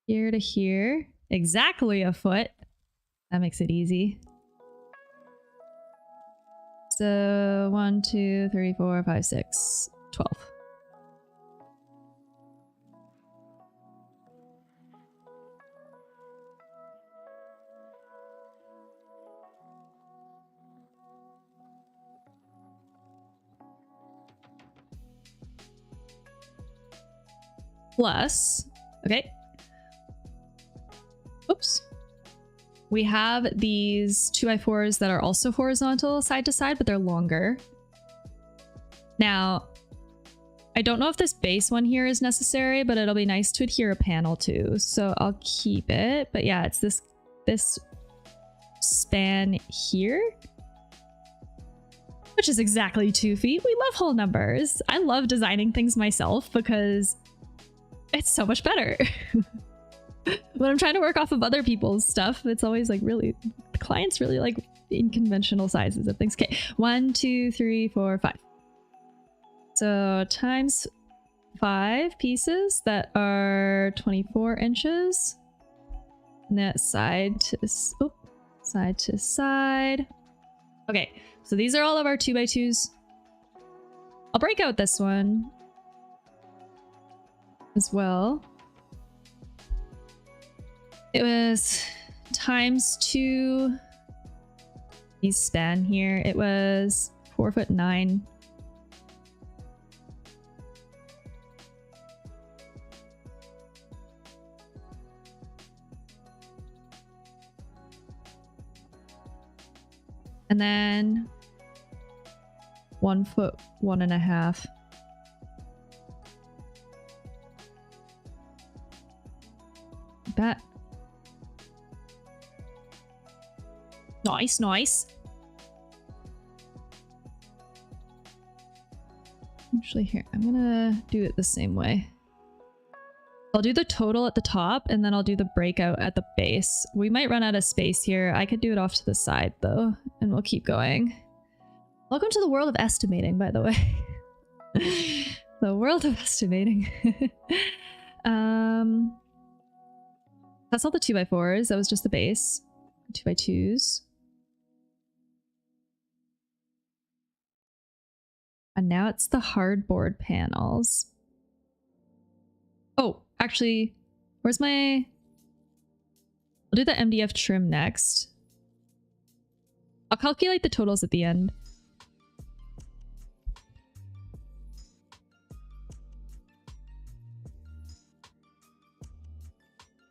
A: Here to here. Exactly a foot. That makes it easy. So 1, 2, 3, 4, 5, 6, 12. Plus, okay. Oops. We have these 2x4s that are also horizontal side to side, but they're longer. Now, I don't know if this base one here is necessary, but it'll be nice to adhere a panel to, so I'll keep it. But yeah, it's this span here, which is exactly 2 feet. We love whole numbers. I love designing things myself because it's so much better. When I'm trying to work off of other people's stuff, it's always like really, the clients really like unconventional sizes of things. Okay, 1, 2, 3, 4, 5. So times 5 pieces that are 24 inches. And that side to side. Okay, so these are all of our 2x2s. I'll break out this one as well. It was times 2 these span here. It was 4 foot 9. And then 1 foot 1.5. Like that. Nice, nice. Actually, here, I'm gonna do it the same way. I'll do the total at the top, and then I'll do the breakout at the base. We might run out of space here. I could do it off to the side, though, and we'll keep going. Welcome to the world of estimating, by the way. The world of estimating. That's all the 2x4s. That was just the base. 2x2s. And now it's the hardboard panels. Oh, actually, where's my... I'll do the MDF trim next. I'll calculate the totals at the end.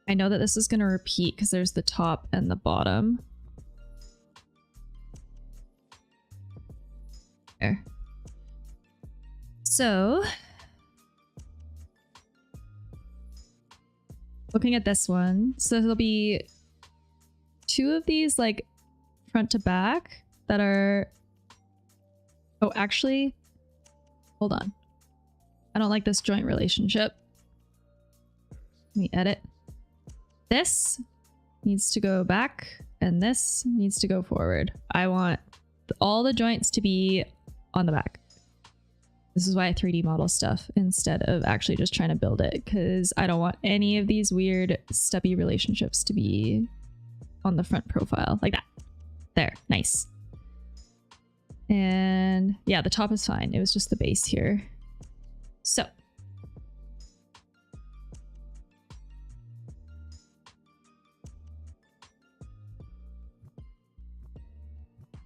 A: I know that this is going to repeat because there's the top and the bottom. There. So, looking at this one, so there'll be 2 of these like front to back that are... Oh, actually, hold on. I don't like this joint relationship. Let me edit. This needs to go back and this needs to go forward. I want all the joints to be on the back. This is why I 3D model stuff instead of actually just trying to build it, because I don't want any of these weird stubby relationships to be on the front profile like that. There, nice. And yeah, the top is fine. It was just the base here. So.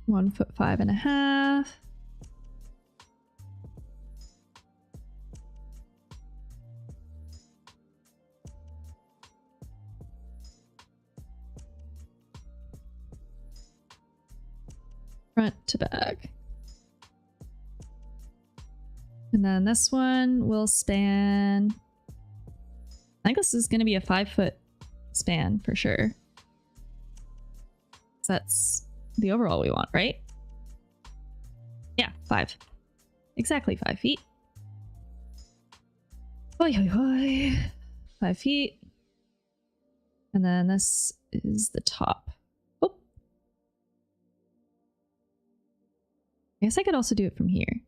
A: (1.5 feet). Front to back. And then this one will span, I think this is going to be a 5-foot span for sure. That's the overall we want, right? Yeah, 5. Exactly 5 feet. Hoi, hoi, hoi. 5 feet. And then this is the top. Oh. I guess I could also do it from here.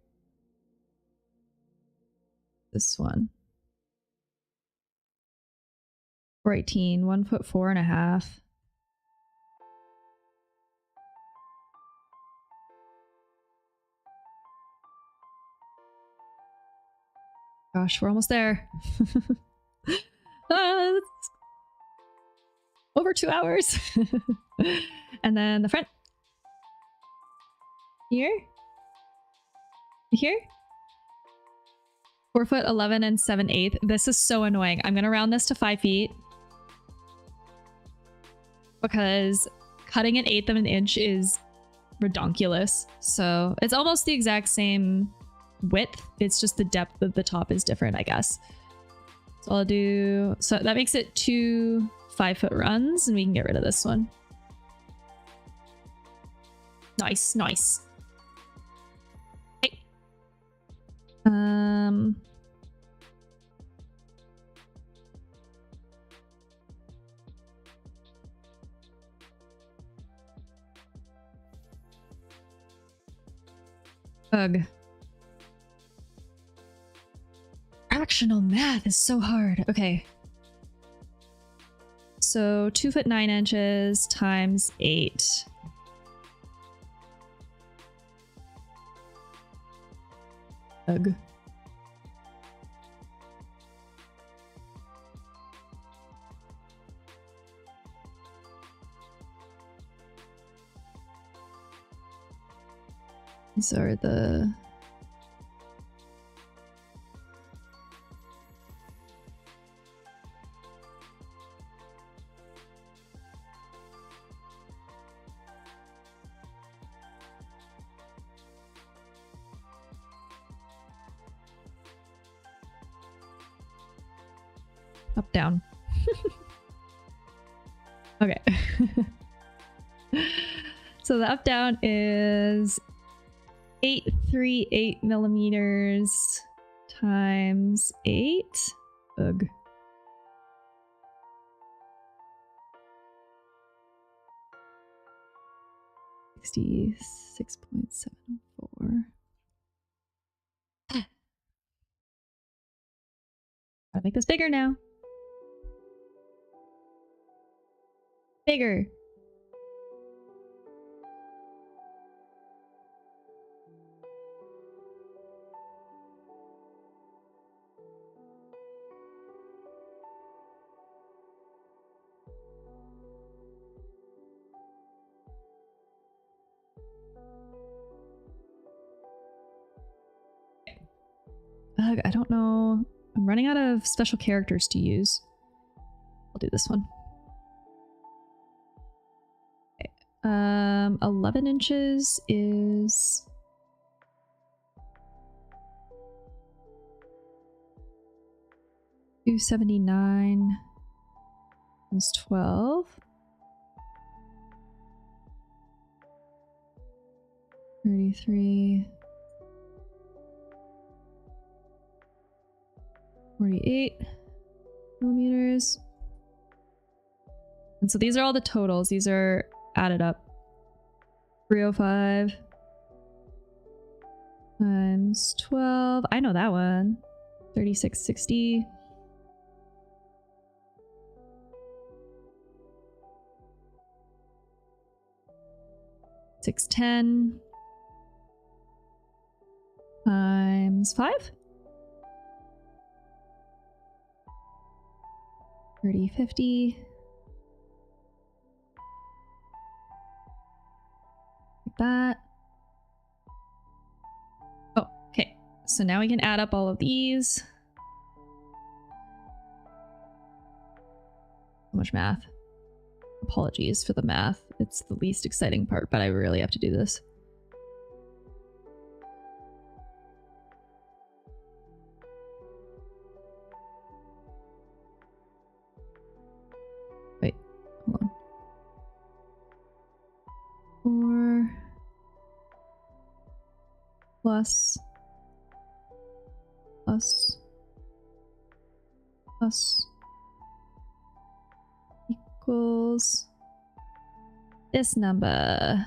A: This one. 418, 1.4 feet. Gosh, we're almost there. Over 2 hours. And then the front. Here. Here. 4'11" 7/8". This is so annoying. I'm gonna round this to 5 feet. Because cutting an 1/8 of an inch is redonkulous. So it's almost the exact same width. It's just the depth of the top is different, I guess. So I'll do, so that makes it 2 5-foot runs, and we can get rid of this one. Nice, nice. Okay. Ugh. Fractional math is so hard. Okay. So 2'9" times 8. Ugh. These are the up, down. Okay. So the up down is 838 millimeters times 8. Ugh. $66.704. Gotta make this bigger now. Bigger. Ugh, I don't know. I'm running out of special characters to use. I'll do this one. Okay. 11 inches is 279 is 12. 33. 48 millimeters. And so these are all the totals. These are added up. 305 times 12. I know that one. 3660. $610 times 5. 3050. Like that. Oh, okay. So now we can add up all of these. So much math. Apologies for the math. It's the least exciting part, but I really have to do this. Wait, hold on. 4 plus equals this number.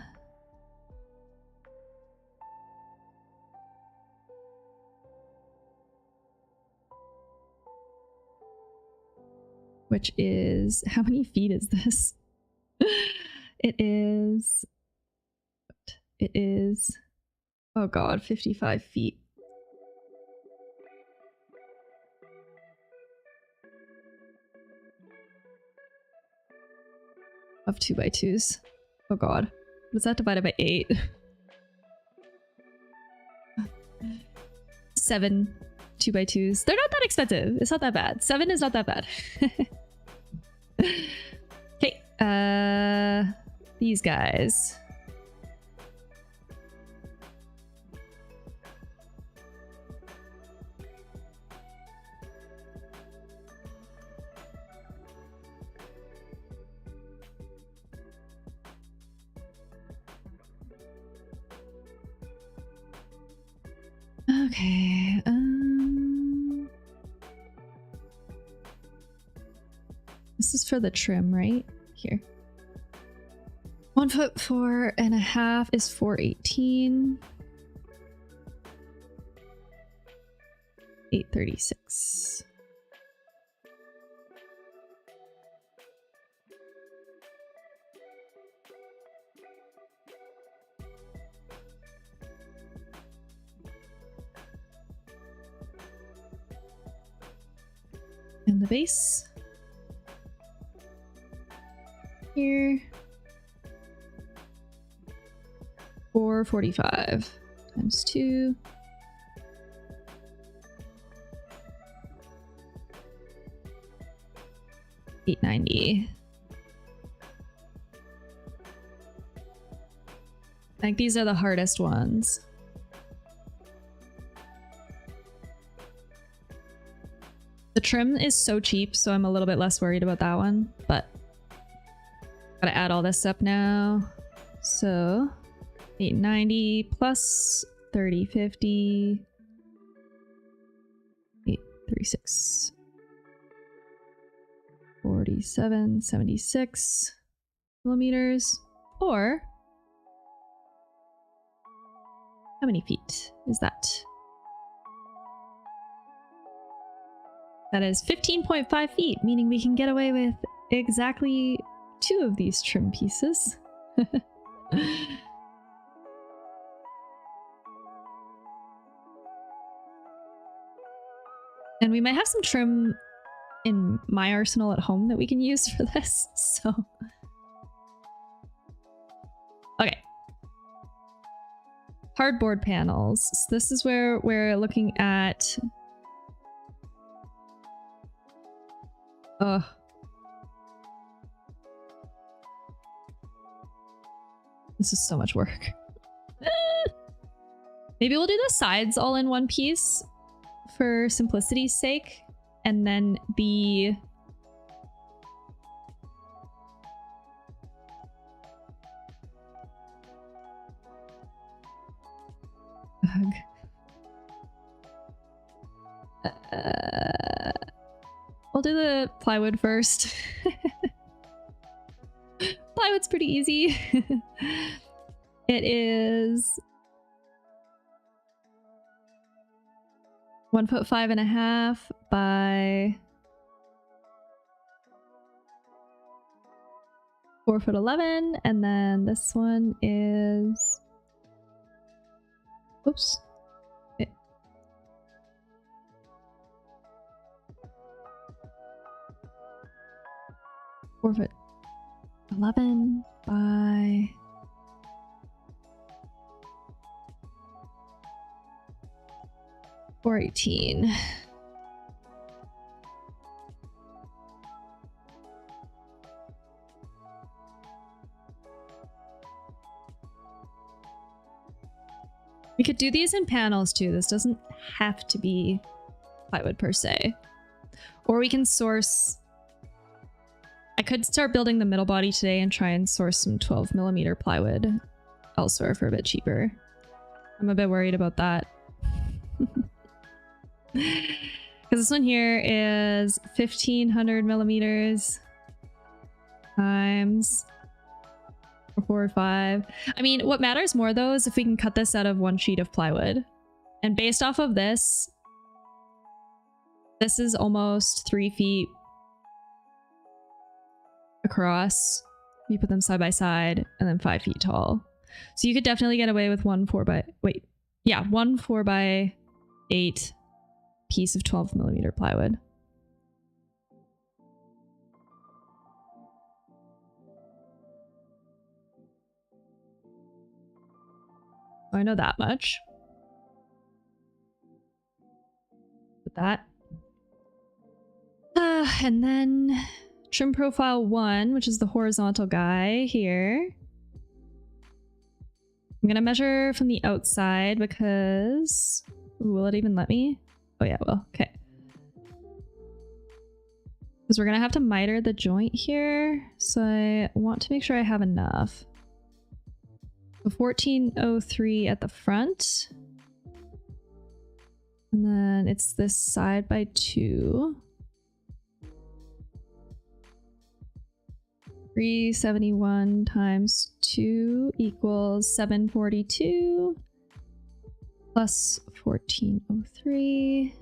A: Which is, how many feet is this? It is, oh god, 55 feet. Of 2x2s. Oh god. What is that divided by 8? 7 2x2s. They're not that expensive. It's not that bad. 7 is not that bad. Okay. These guys. Okay, this is for the trim, right? Here. 1'4.5" is 418. 836. And the base here, 445 times 2, 890. I think these are the hardest ones. The trim is so cheap, so I'm a little bit less worried about that one, but gotta add all this up now. So 890 plus 3050, 836, 4776 millimeters, or how many feet is that? That is 15.5 feet, meaning we can get away with exactly 2 of these trim pieces. And we might have some trim in my arsenal at home that we can use for this, so. Okay. Hardboard panels. So this is where we're looking at... This is so much work. Maybe we'll do the sides all in one piece for simplicity's sake, and then the we'll do the plywood first. Plywood's pretty easy. It is 1'5" by 4'11", and then this one is, oops. 4'11" by 4'18". We could do these in panels too. This doesn't have to be plywood per se. Or we can source... I could start building the middle body today and try and source some 12mm plywood elsewhere for a bit cheaper. I'm a bit worried about that. Because this one here is 1500mm times 4 or 5. I mean, what matters more though is if we can cut this out of one sheet of plywood. And based off of this, this is almost 3 feet across. You put them side by side, and then 5 feet tall. So you could definitely get away with one 4x8 piece of 12mm plywood. I know that much. With that. And then trim profile 1, which is the horizontal guy here. I'm gonna measure from the outside because... Ooh, will it even let me? Oh yeah, it will. Okay. Because we're gonna have to miter the joint here. So I want to make sure I have enough. So 1403 at the front. And then it's this side by 2. 371 times 2 equals 742 plus 1403.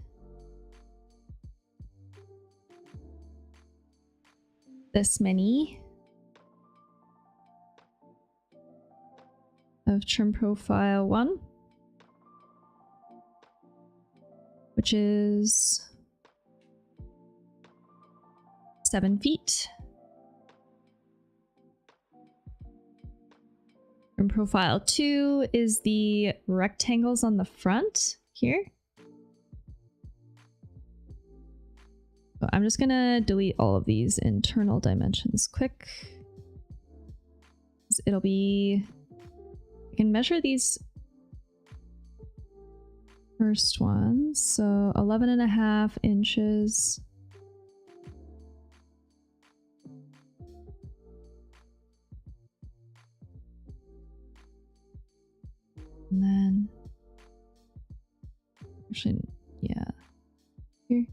A: This many of trim profile 1, which is 7 feet. Trim profile 2 is the rectangles on the front here. So I'm just gonna delete all of these internal dimensions quick. It'll be... I can measure these first ones. So 11.5 inches. And then, actually, yeah, here.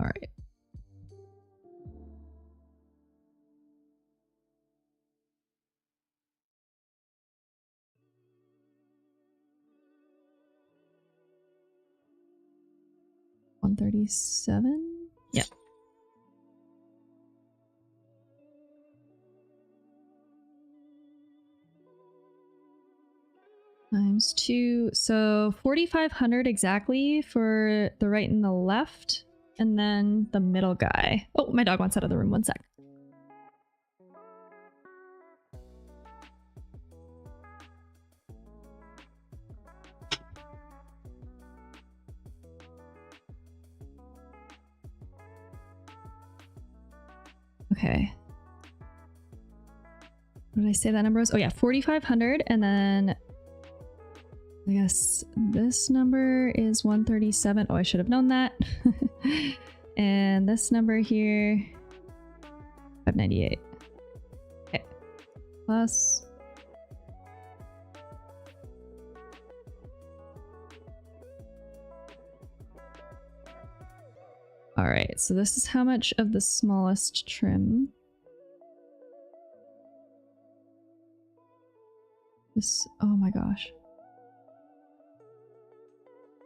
A: All right. $137. Yep. Times 2, so 4,500 exactly for the right and the left, and then the middle guy. Oh, my dog wants out of the room. 1 sec. Okay. What did I say that number was? Oh yeah, 4,500, and then I guess this number is 137. Oh, I should have known that. And this number here, 598. Okay. Plus. All right, so this is how much of the smallest trim. This, oh my gosh.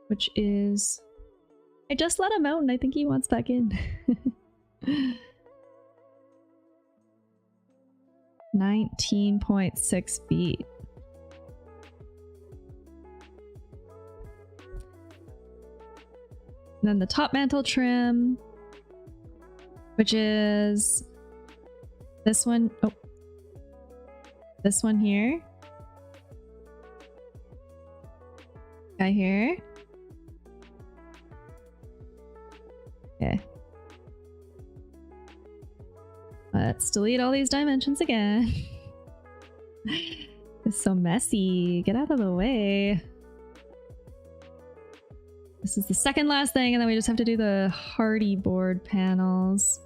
A: Which is, I just let him out and I think he wants back in. 19.6 feet. And then the top mantle trim, which is this one. Oh, this one here. Guy here. Okay. Let's delete all these dimensions again. It's so messy. Get out of the way. This is the second last thing, and then we just have to do the hardy board panels.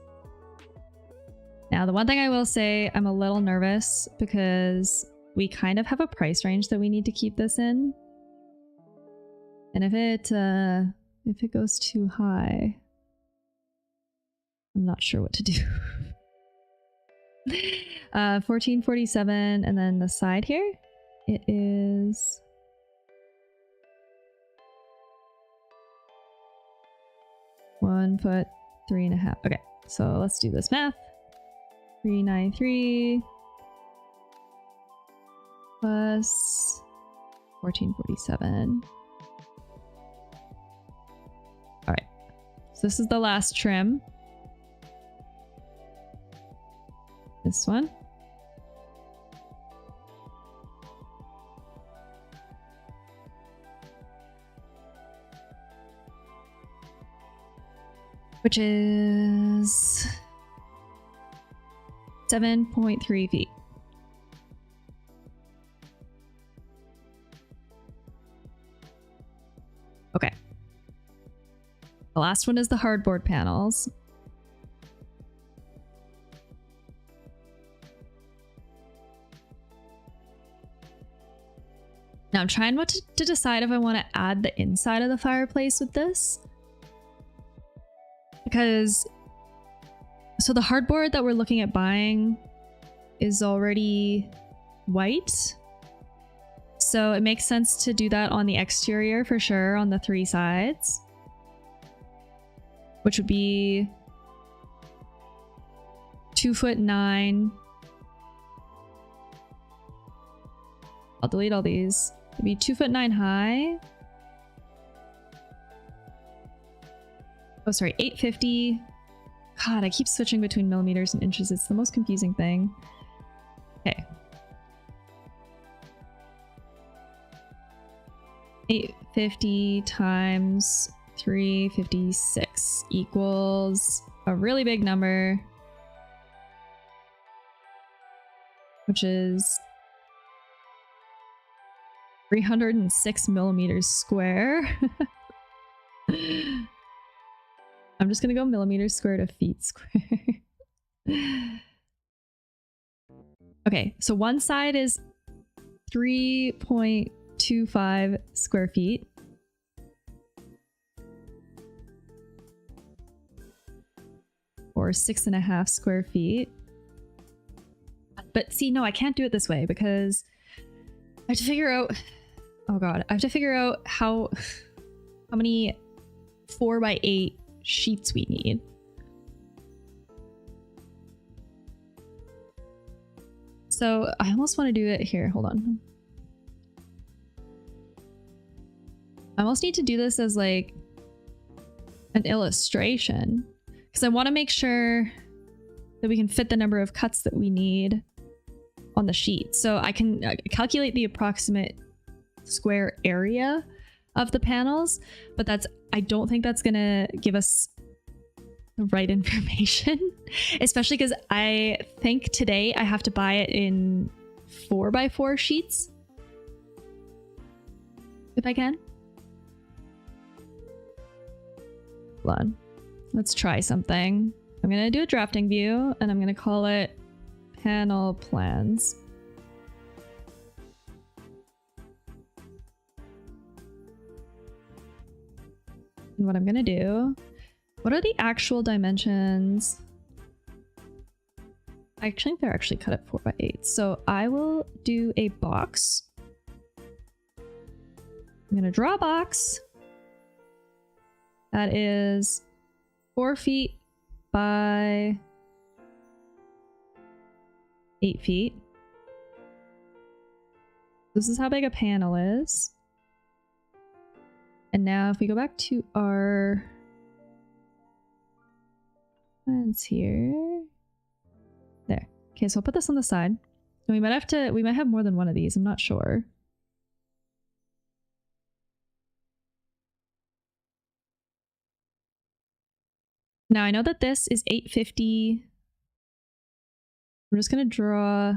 A: Now, the one thing I will say, I'm a little nervous because we kind of have a price range that we need to keep this in. And if it goes too high, I'm not sure what to do. 1447, and then the side here, it is 1 foot 3.5. Okay, so let's do this math. 393 plus 1447. All right, so this is the last trim. This one. Which is 7.3 feet. Okay. The last one is the hardboard panels. Now I'm trying to decide if I want to add the inside of the fireplace with this. Because, so the hardboard that we're looking at buying is already white. So it makes sense to do that on the exterior for sure, on the 3 sides. Which would be 2'9". I'll delete all these. It'd be 2'9" high. Oh, sorry, 850. God, I keep switching between millimeters and inches. It's the most confusing thing. Okay. 850 times 356 equals a really big number, which is 306 millimeters square. I'm just gonna go millimeters square to feet square. Okay, so one side is 3.25 square feet. Or 6.5 square feet. But see, no, I can't do it this way because I have to figure out, oh god, I have to figure out how many 4x8 sheets we need. So I almost want to do it here. Hold on. I almost need to do this as like an illustration because I want to make sure that we can fit the number of cuts that we need on the sheet. So I can calculate the approximate square area of the panels, but I don't think that's gonna give us the right information, especially because I think today I have to buy it in 4x4 sheets if I can. Hold on, let's try something. I'm gonna do a drafting view and I'm gonna call it panel plans. And what I'm gonna do, What are the actual dimensions? I think they're actually cut at 4x8. So I will do a box. I'm gonna draw a box that is 4 feet by 8 feet. This is how big a panel is. And now if we go back to our plans here. There. Okay, so I'll put this on the side. And we might have more than one of these, I'm not sure. Now I know that this is 850. I'm just gonna draw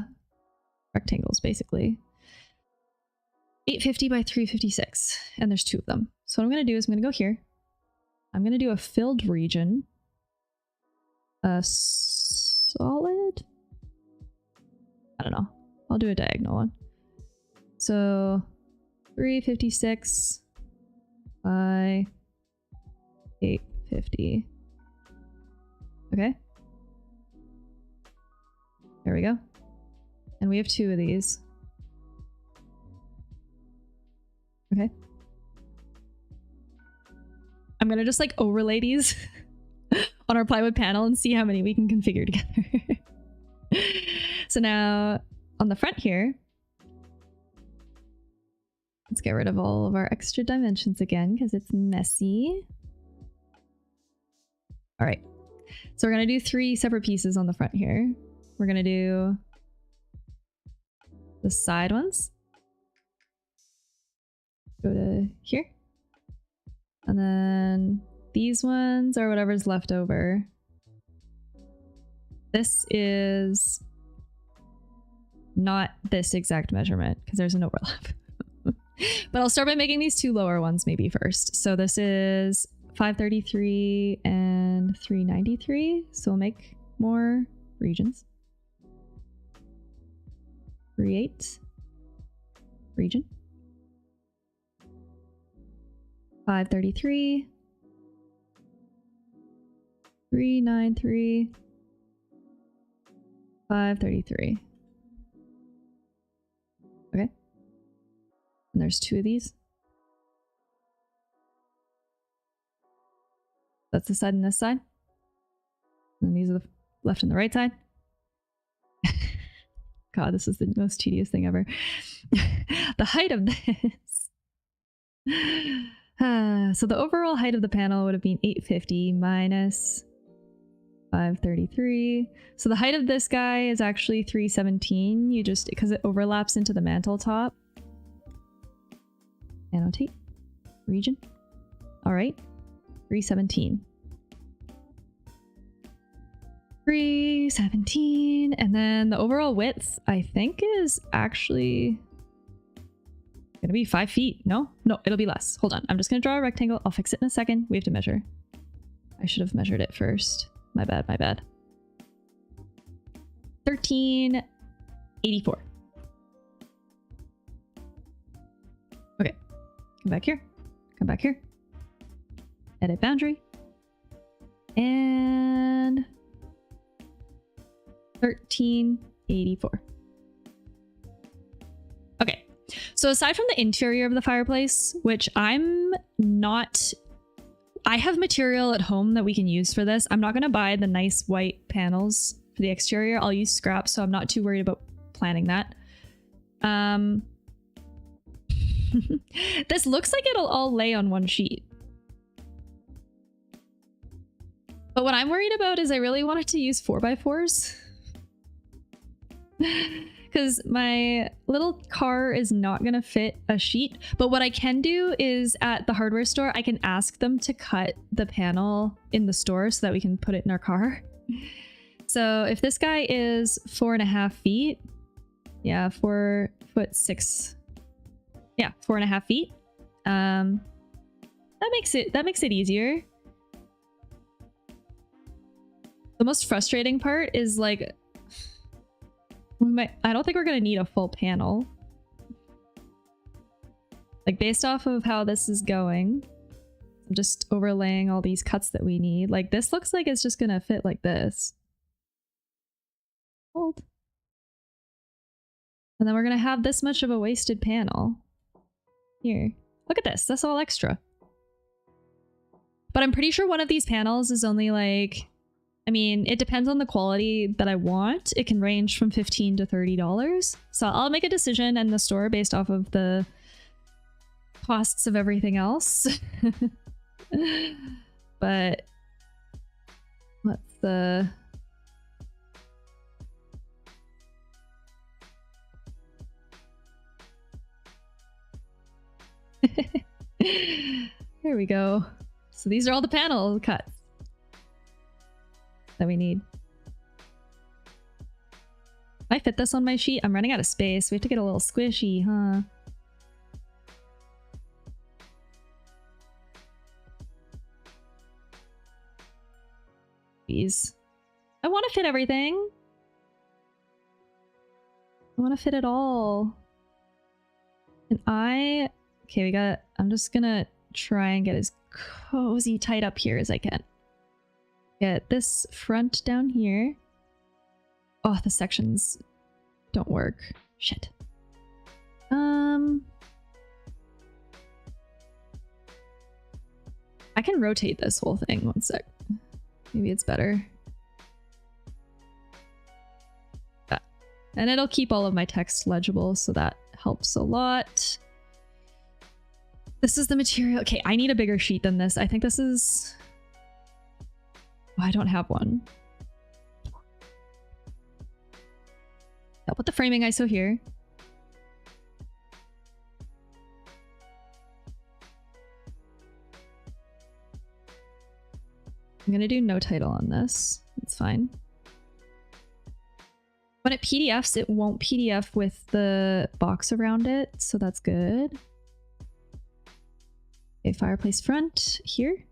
A: rectangles basically. 850 by 356, and there's 2 of them. So what I'm gonna do is I'm gonna go here. I'm gonna do a filled region. A solid? I don't know. I'll do a diagonal one. So 356 by 850. Okay. There we go. And we have 2 of these. Okay. I'm gonna just like overlay these on our plywood panel and see how many we can configure together. So now on the front here, let's get rid of all of our extra dimensions again because it's messy. All right. So we're gonna do 3 separate pieces on the front here. We're gonna do the side ones. Go to here. And then these ones are whatever's left over. This is not this exact measurement because there's an overlap. But I'll start by making these 2 lower ones maybe first. So this is 533 and 393. So we'll make more regions. Create region. 533. 393. 533. Okay. And there's 2 of these. That's the side and this side. And these are the left and the right side. God, this is the most tedious thing ever. The height of this. So the overall height of the panel would have been 850 minus 533. So the height of this guy is actually 317. You just, because it overlaps into the mantle top. Annotate. Region. All right. 317. 317. And then the overall width, I think, is actually gonna be 5 feet. No, it'll be less. Hold on. I'm just gonna draw a rectangle. I'll fix it in a second. We have to measure. I should have measured it first. My bad, my bad. 1384. Okay. Come back here. Come back here. Edit boundary. And 1384. Okay. So aside from the interior of the fireplace, which I'm not... I have material at home that we can use for this. I'm not going to buy the nice white panels for the exterior. I'll use scrap, so I'm not too worried about planning that. This looks like it'll all lay on one sheet. But what I'm worried about is I really wanted to use 4x4s. Because my little car is not going to fit a sheet. But what I can do is at the hardware store, I can ask them to cut the panel in the store so that we can put it in our car. So if this guy is 4.5 feet, yeah, 4'6". Yeah, 4.5 feet. That makes it easier. The most frustrating part is like, I don't think we're gonna need a full panel. Like based off of how this is going, I'm just overlaying all these cuts that we need. Like this looks like it's just gonna fit like this. Hold. And then we're gonna have this much of a wasted panel. Here. Look at this. That's all extra. But I'm pretty sure one of these panels is only like, I mean, it depends on the quality that I want. It can range from $15 to $30. So I'll make a decision in the store based off of the costs of everything else. But what's the... There we go. So these are all the panel cuts that we need. I fit this on my sheet. I'm running out of space. We have to get a little squishy, huh? Jeez. I want to fit everything. I want to fit it all. And okay, I'm just gonna try and get as cozy tight up here as I can. Get this front down here. Oh, the sections don't work. Shit. I can rotate this whole thing. One sec. Maybe it's better. And it'll keep all of my text legible, so that helps a lot. This is the material. Okay, I need a bigger sheet than this. I think this is... Oh, I don't have one. I'll put the framing ISO here. I'm gonna do no title on this. It's fine. When it PDFs, it won't PDF with the box around it, so that's good. Okay, fireplace front here.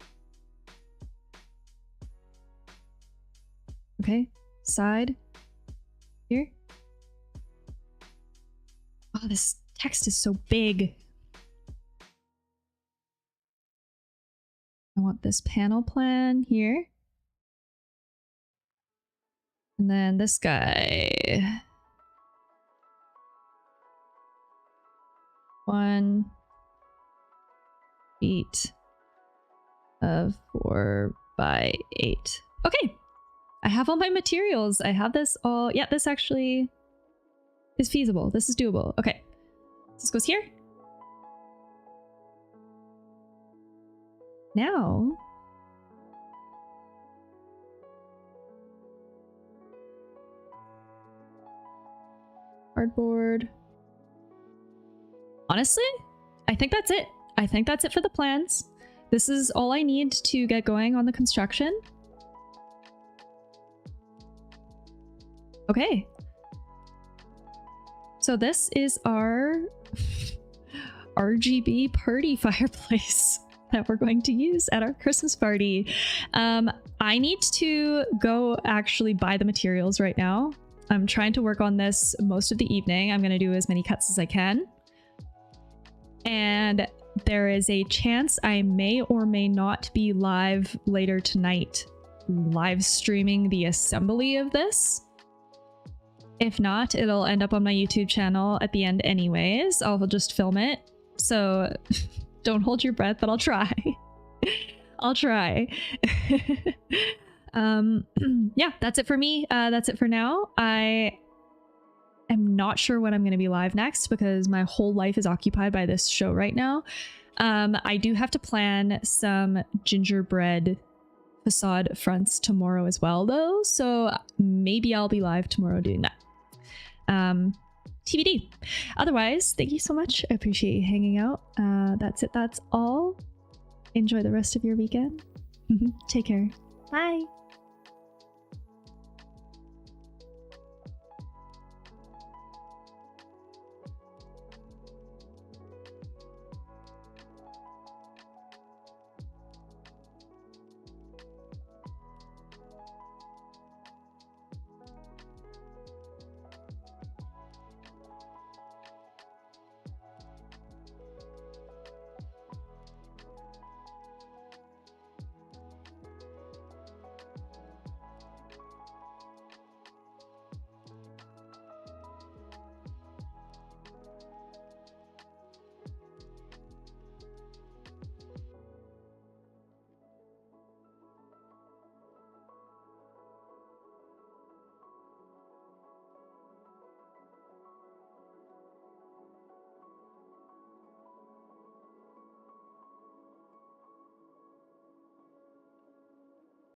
A: Okay, side here. Oh, this text is so big. I want this panel plan here. And then this guy. 1 feet of 4 by 8. Okay. I have all my materials. I have this all. Yeah, this actually is feasible. This is doable. Okay. This goes here. Now, cardboard. Honestly, I think that's it. I think that's it for the plans. This is all I need to get going on the construction. Okay. So this is our RGB party fireplace that we're going to use at our Christmas party. I need to go actually buy the materials right now. I'm trying to work on this most of the evening. I'm going to do as many cuts as I can. And there is a chance I may or may not be live later tonight, live streaming the assembly of this. If not, it'll end up on my YouTube channel at the end anyways. I'll just film it. So don't hold your breath, but I'll try. I'll try. Yeah, that's it for me. That's it for now. I am not sure when I'm going to be live next because my whole life is occupied by this show right now. I do have to plan some gingerbread facade fronts tomorrow as well though, so maybe I'll be live tomorrow doing that. TBD. Otherwise, thank you so much. I appreciate you hanging out. That's it. That's all. Enjoy the rest of your weekend. Take care. Bye.